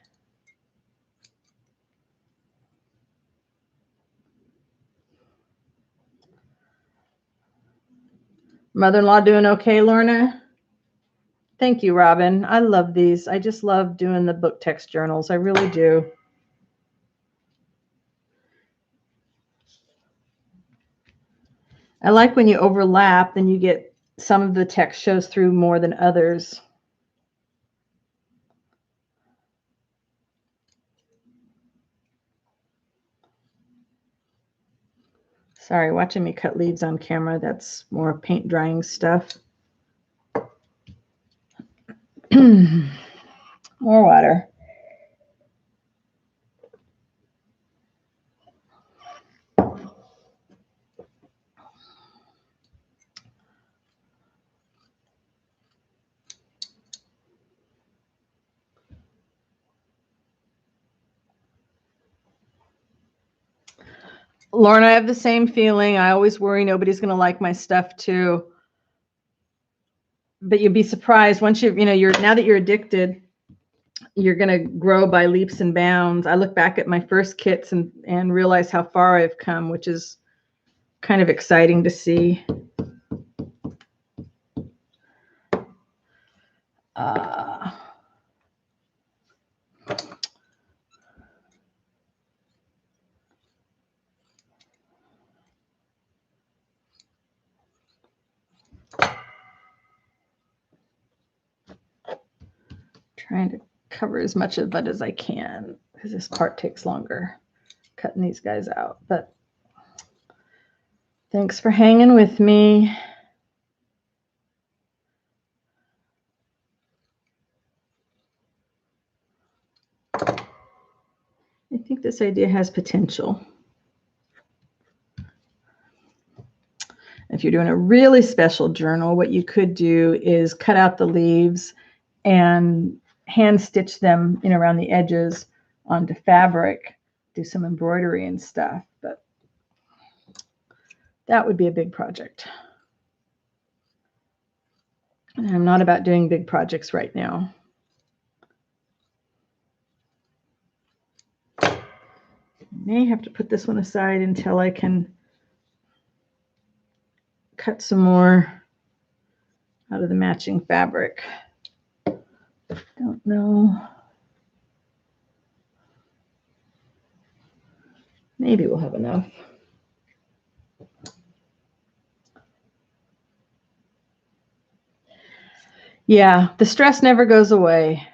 Mother-in-law doing okay, Lorna? Thank you, Robin. I love these. I just love doing the book text journals. I really do. I like when you overlap, then you get some of the text shows through more than others. Sorry, watching me cut leaves on camera. That's more paint drying stuff. More water. Lorna, I have the same feeling. I always worry nobody's going to like my stuff too. But you'd be surprised once now that you're addicted, you're going to grow by leaps and bounds. I look back at my first kits and realize how far I've come, which is kind of exciting to see. Trying to cover as much of it as I can because this part takes longer cutting these guys out. But thanks for hanging with me. I think this idea has potential. If you're doing a really special journal, what you could do is cut out the leaves and hand stitch them in around the edges onto fabric, do some embroidery and stuff. But that would be a big project. And I'm not about doing big projects right now. I may have to put this one aside until I can cut some more out of the matching fabric. Don't know. Maybe we'll have enough. Yeah, the stress never goes away.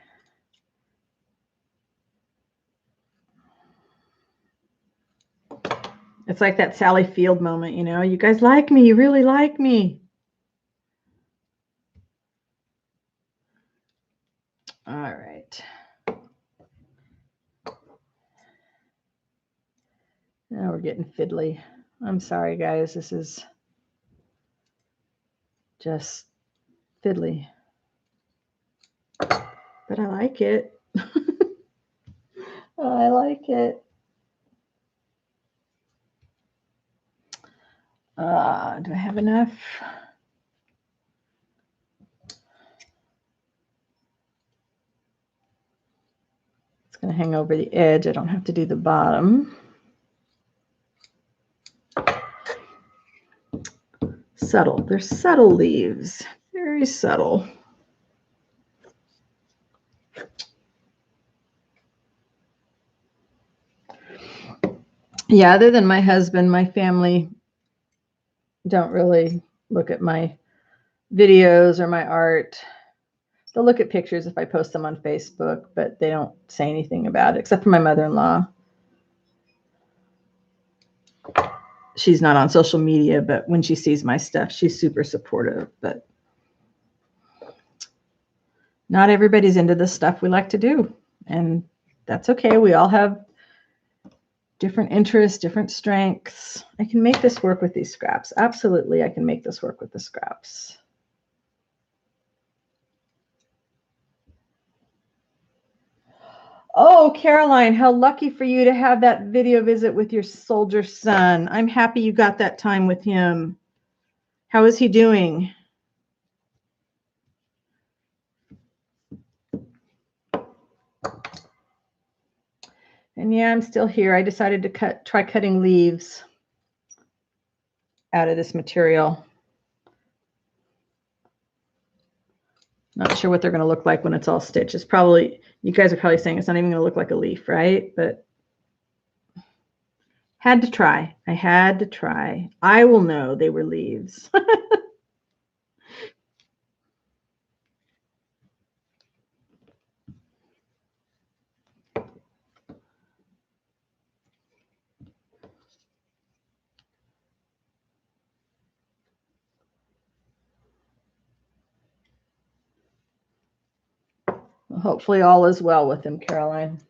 It's like that Sally Field moment, you know, you guys like me, you really like me. All right. Now we're getting fiddly. I'm sorry, guys. This is just fiddly. But I like it. I like it. Do I have enough? It's going to hang over the edge. I don't have to do the bottom. Subtle. They're subtle leaves. Very subtle. Yeah, other than my husband, my family don't really look at my videos or my art. They'll look at pictures if I post them on Facebook, but they don't say anything about it, except for my mother-in-law. She's not on social media, but when she sees my stuff, she's super supportive. But not everybody's into the stuff we like to do, and that's okay. We all have different interests, different strengths. I can make this work with these scraps. Absolutely, I can make this work with the scraps. Oh, Caroline, how lucky for you to have that video visit with your soldier son. I'm happy you got that time with him. How is he doing? And yeah, I'm still here. I decided to try cutting leaves out of this material. Not sure what they're going to look like when it's all stitched. It's probably, you guys are probably saying it's not even going to look like a leaf, right? But had to try. I had to try. I will know they were leaves. Hopefully all is well with him, Caroline.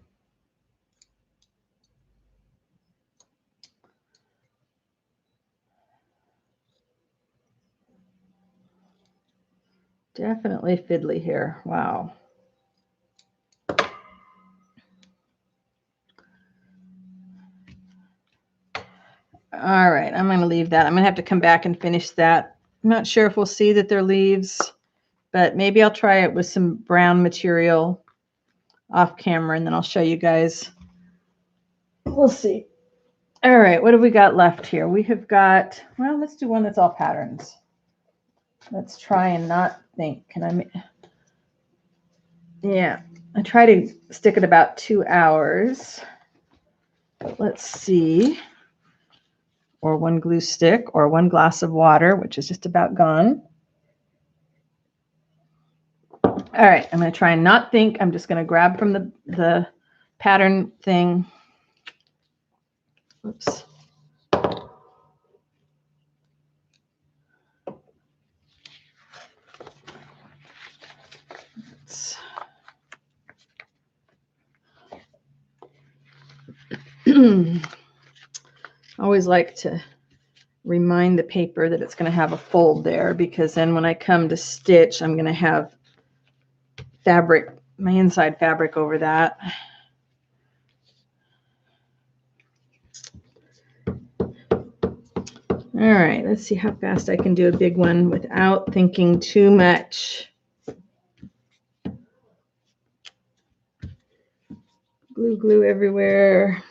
Definitely fiddly here. Wow. All right, I'm going to leave that. I'm going to have to come back and finish that. I'm not sure if we'll see that they're leaves, but maybe I'll try it with some brown material off camera, and then I'll show you guys. We'll see. All right, what have we got left here? We have got, well, let's do one that's all patterns. Let's try and not think. Can I? Yeah, I try to stick at about 2 hours. Let's see. Or one glue stick or one glass of water, which is just about gone. All right, I'm going to try and not think. I'm just going to grab from the pattern thing. Oops. Always like to remind the paper that it's going to have a fold there, because then when I come to stitch, I'm going to have fabric, my inside fabric over that. All right, let's see how fast I can do a big one without thinking too much. Glue everywhere.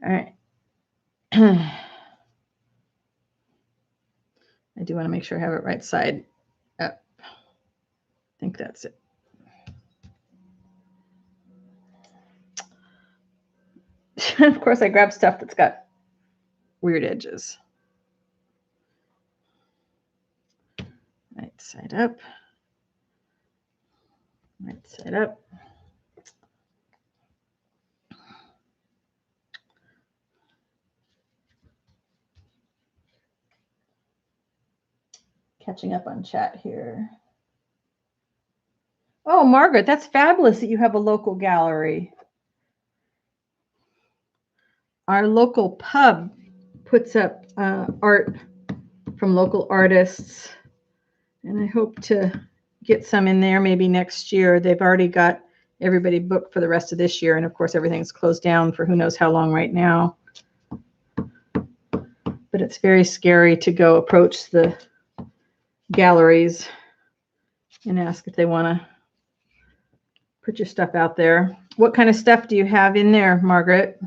All right. I do want to make sure I have it right side up. I think that's it. Of course, I grab stuff that's got weird edges. Right side up. Right side up. Catching up on chat here. Oh, Margaret, that's fabulous that you have a local gallery. Our local pub puts up art from local artists, and I hope to get some in there maybe next year. They've already got everybody booked for the rest of this year, and of course everything's closed down for who knows how long right now. But it's very scary to go approach the galleries and ask if they want to put your stuff out there. What kind of stuff do you have in there, Margaret?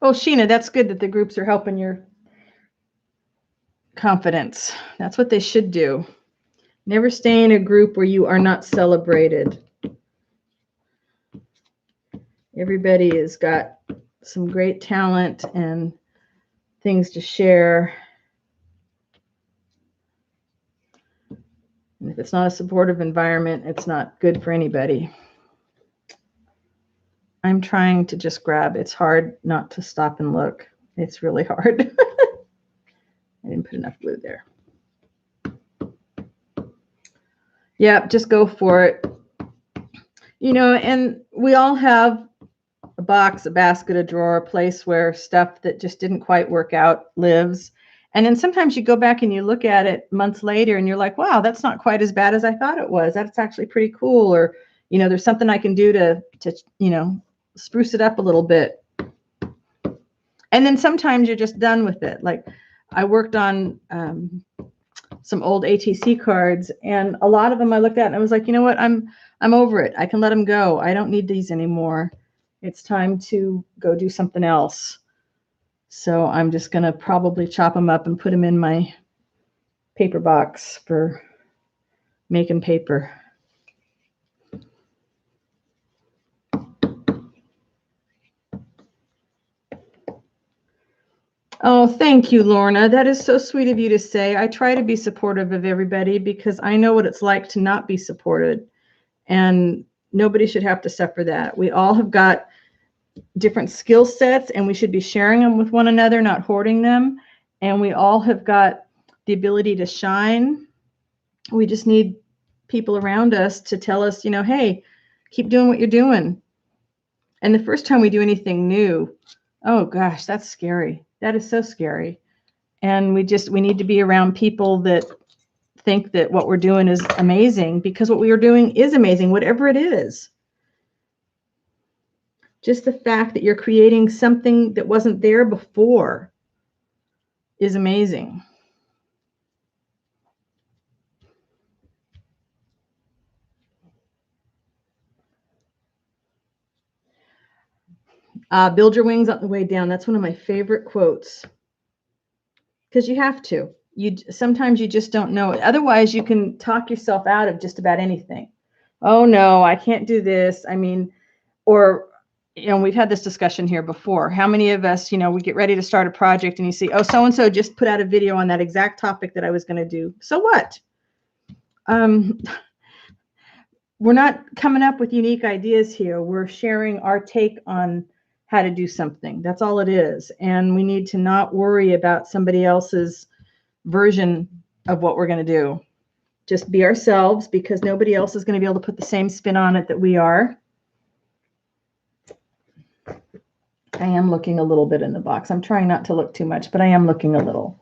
Oh, Sheena, that's good that the groups are helping your confidence. That's what they should do. Never stay in a group where you are not celebrated. Everybody has got some great talent and things to share. And if it's not a supportive environment, it's not good for anybody. I'm trying to just grab. It's hard not to stop and look. It's really hard. I didn't put enough glue there. Yeah, just go for it. You know, and we all have a box, a basket, a drawer, a place where stuff that just didn't quite work out lives. And then sometimes you go back and you look at it months later and you're like, wow, that's not quite as bad as I thought it was. That's actually pretty cool. Or, you know, there's something I can do to you know, spruce it up a little bit. And then sometimes you're just done with it. Like I worked on some old ATC cards, and a lot of them I looked at and I was like, you know what, I'm over it. I can let them go. I don't need these anymore. It's time to go do something else. So I'm just going to probably chop them up and put them in my paper box for making paper. Oh, thank you, Lorna. That is so sweet of you to say. I try to be supportive of everybody because I know what it's like to not be supported. And nobody should have to suffer that. We all have got different skill sets and we should be sharing them with one another, not hoarding them. And we all have got the ability to shine. We just need people around us to tell us, you know, hey, keep doing what you're doing. And the first time we do anything new, oh gosh, that's scary. That is so scary. And we need to be around people that think that what we're doing is amazing, because what we are doing is amazing, whatever it is. Just the fact that you're creating something that wasn't there before is amazing. Build your wings on the way down. That's one of my favorite quotes. Because you have to. Sometimes you just don't know it. Otherwise, you can talk yourself out of just about anything. Oh no, I can't do this. I mean, or you know, we've had this discussion here before. How many of us, you know, we get ready to start a project and you see, oh, so and so just put out a video on that exact topic that I was going to do. So what? We're not coming up with unique ideas here. We're sharing our take on how to do something. That's all it is. And we need to not worry about somebody else's version of what we're going to do. Just be ourselves, because nobody else is going to be able to put the same spin on it that we are. I am looking a little bit in the box. I'm trying not to look too much, but I am looking a little.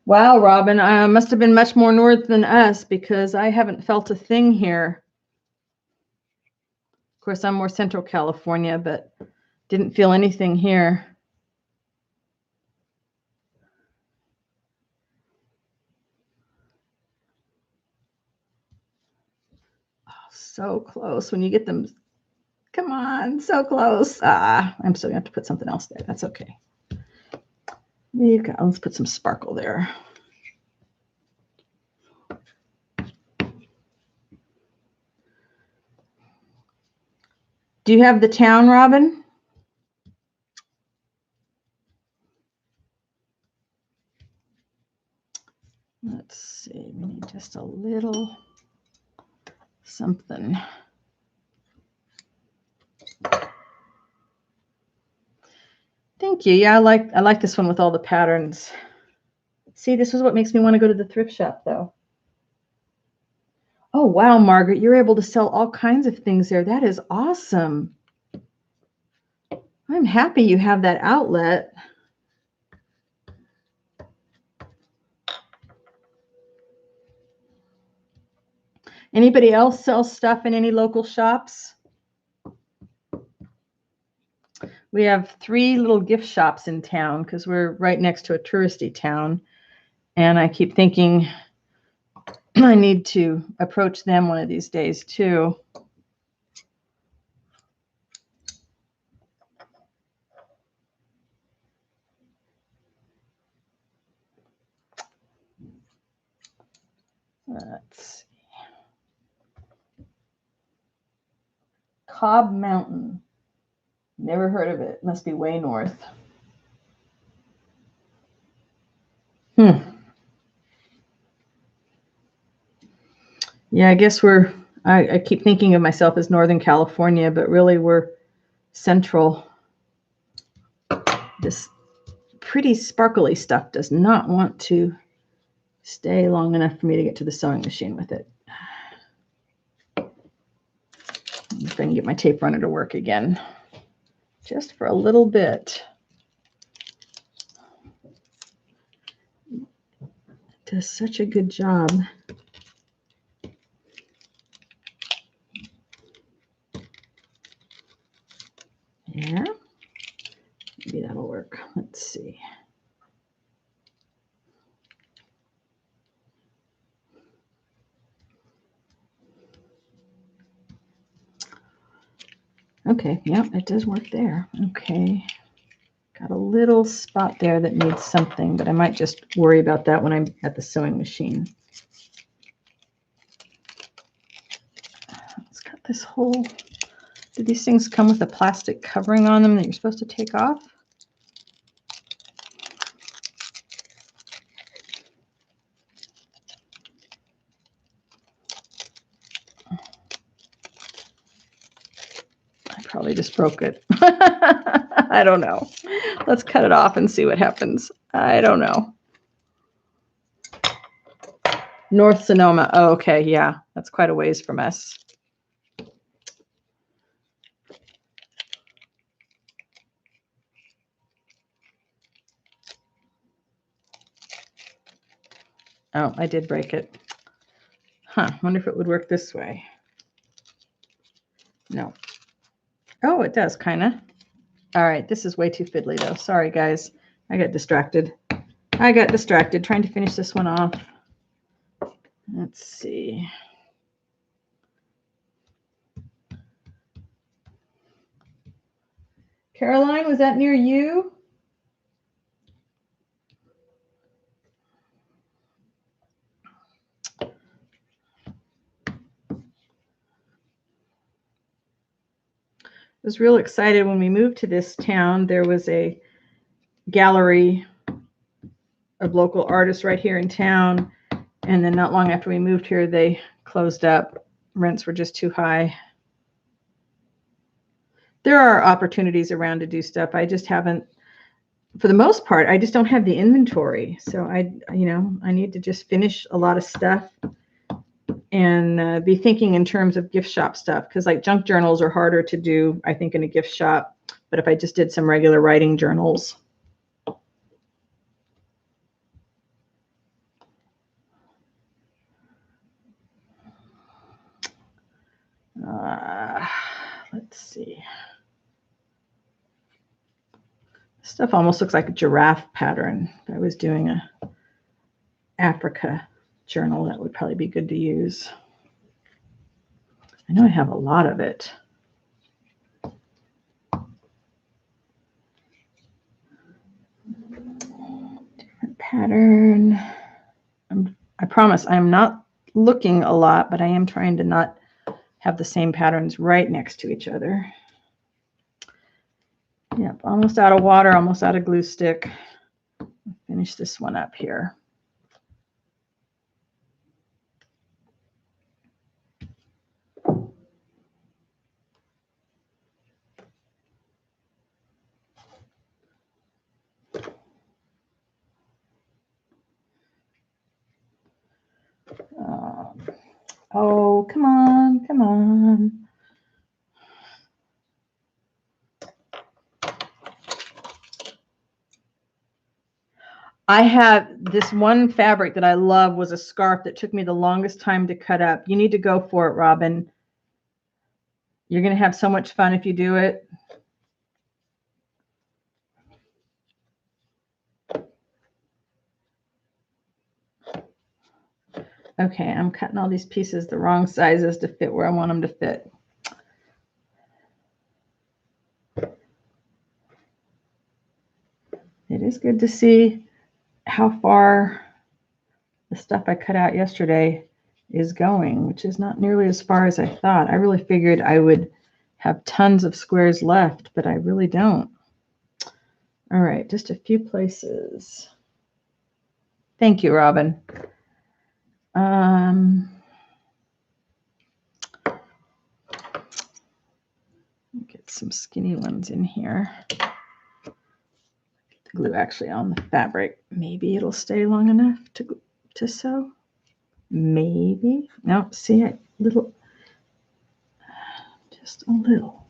Wow, Robin, I must have been much more north than us, because I haven't felt a thing here. Of course, I'm more Central California, but didn't feel anything here. Oh, so close when you get them. Come on, so close. I'm still going to have to put something else there. That's okay. We've got, let's put some sparkle there. Do you have the town, Robin? Let's see, we need just a little something. Thank you. Yeah, I like this one with all the patterns. See, this is what makes me want to go to the thrift shop, though. Oh, wow, Margaret, you're able to sell all kinds of things there. That is awesome. I'm happy you have that outlet. Anybody else sell stuff in any local shops? We have 3 little gift shops in town because we're right next to a touristy town. And I keep thinking I need to approach them one of these days too. Let's see. Cobb Mountain. Never heard of it. Must be way north. Yeah, I guess I keep thinking of myself as Northern California, but really we're central. This pretty sparkly stuff does not want to stay long enough for me to get to the sewing machine with it. If I can get my tape runner to work again, just for a little bit. It does such a good job. Yeah, maybe that'll work. Let's see. Okay, yeah, it does work there. Okay. Got a little spot there that needs something, but I might just worry about that when I'm at the sewing machine. It's got this whole, do these things come with a plastic covering on them that you're supposed to take off? I probably just broke it. I don't know. Let's cut it off and see what happens. I don't know. North Sonoma. Oh, okay. Yeah, that's quite a ways from us. Oh, I did break it. Huh. Wonder if it would work this way. No. Oh, it does, kind of. All right. This is way too fiddly, though. Sorry, guys. I got distracted. Trying to finish this one off. Let's see. Caroline, was that near you? I was real excited when we moved to this town. There was a gallery of local artists right here in town. And then not long after we moved here, they closed up. Rents were just too high. There are opportunities around to do stuff. I just haven't, for the most part, I just don't have the inventory. So I need to just finish a lot of stuff and be thinking in terms of gift shop stuff, because like junk journals are harder to do, I think, in a gift shop. But if I just did some regular writing journals. Let's see. Stuff almost looks like a giraffe pattern. If I was doing a Africa journal, that would probably be good to use. I know I have a lot of it. Different pattern. I promise I'm not looking a lot, but I am trying to not have the same patterns right next to each other. Yep, almost out of water, almost out of glue stick. Finish this one up here. Oh, come on, come on. I have this one fabric that I love, was a scarf that took me the longest time to cut up. You need to go for it, Robin. You're going to have so much fun if you do it. Okay, I'm cutting all these pieces the wrong sizes to fit where I want them to fit. It is good to see how far the stuff I cut out yesterday is going, which is not nearly as far as I thought. I really figured I would have tons of squares left, but I really don't. All right, just a few places. Thank you, Robin. Get some skinny ones in here. Get the glue actually on the fabric. Maybe it'll stay long enough to sew. Maybe. No, see a little, just a little.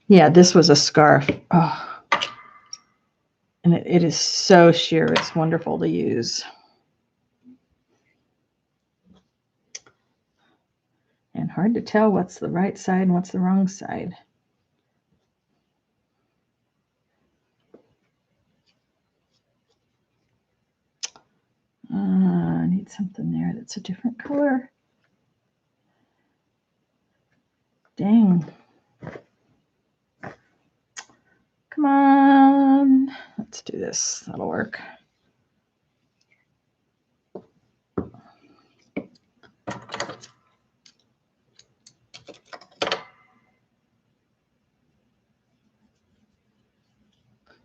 Yeah, this was a scarf. Oh, and it is so sheer. It's wonderful to use. And hard to tell what's the right side and what's the wrong side. I need something there that's a different color. Dang. Come on. Let's do this. That'll work.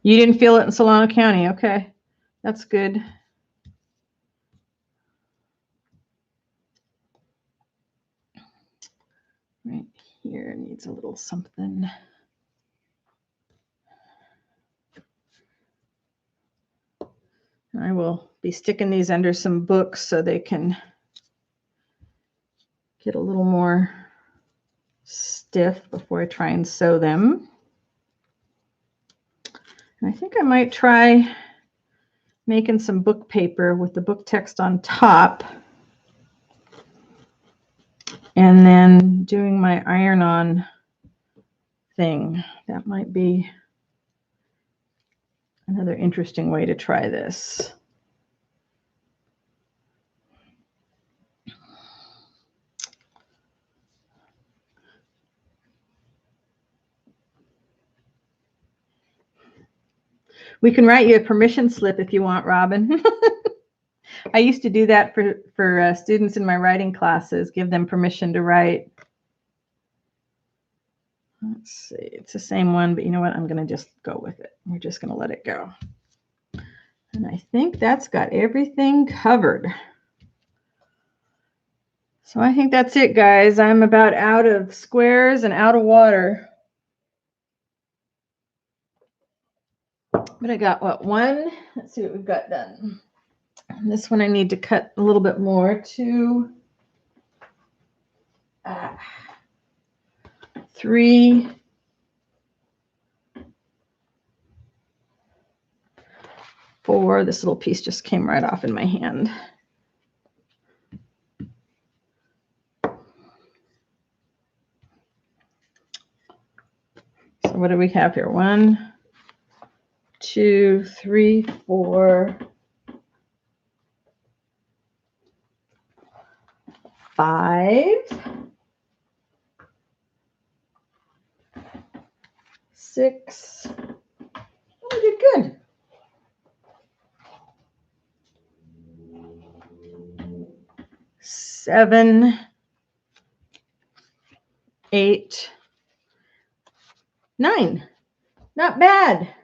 You didn't feel it in Solano County. Okay. That's good. Right here needs a little something. I will be sticking these under some books so they can get a little more stiff before I try and sew them. And I think I might try making some book paper with the book text on top and then doing my iron-on thing. That might be another interesting way to try this. We can write you a permission slip if you want, Robin. I used to do that for students in my writing classes, give them permission to write. Let's see, it's the same one, but you know what? I'm going to just go with it. We're just going to let it go. And I think that's got everything covered. So I think that's it, guys. I'm about out of squares and out of water. But I got what, one? Let's see what we've got done. And this one I need to cut a little bit more to 3, 4. This little piece just came right off in my hand. So what do we have here? 1, 2, 3, 4, 5, 6. Oh, we did good. 7, 8, 9. Not bad.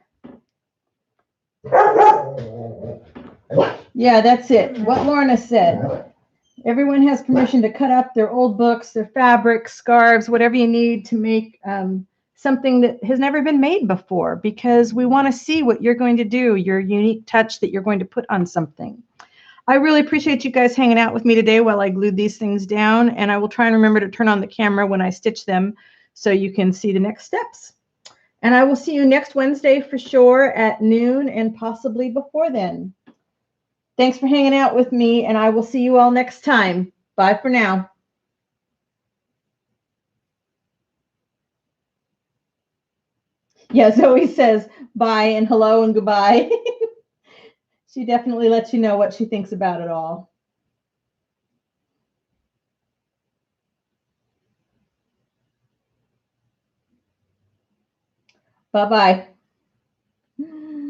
Yeah, that's it. What Lorna said. Everyone has permission to cut up their old books, their fabrics, scarves, whatever you need to make something that has never been made before, because we want to see what you're going to do, your unique touch that you're going to put on something. I really appreciate you guys hanging out with me today while I glued these things down, and I will try and remember to turn on the camera when I stitch them so you can see the next steps. And I will see you next Wednesday for sure at noon and possibly before then. Thanks for hanging out with me, and I will see you all next time. Bye for now. Yeah, Zoe says bye and hello and goodbye. She definitely lets you know what she thinks about it all. Bye-bye.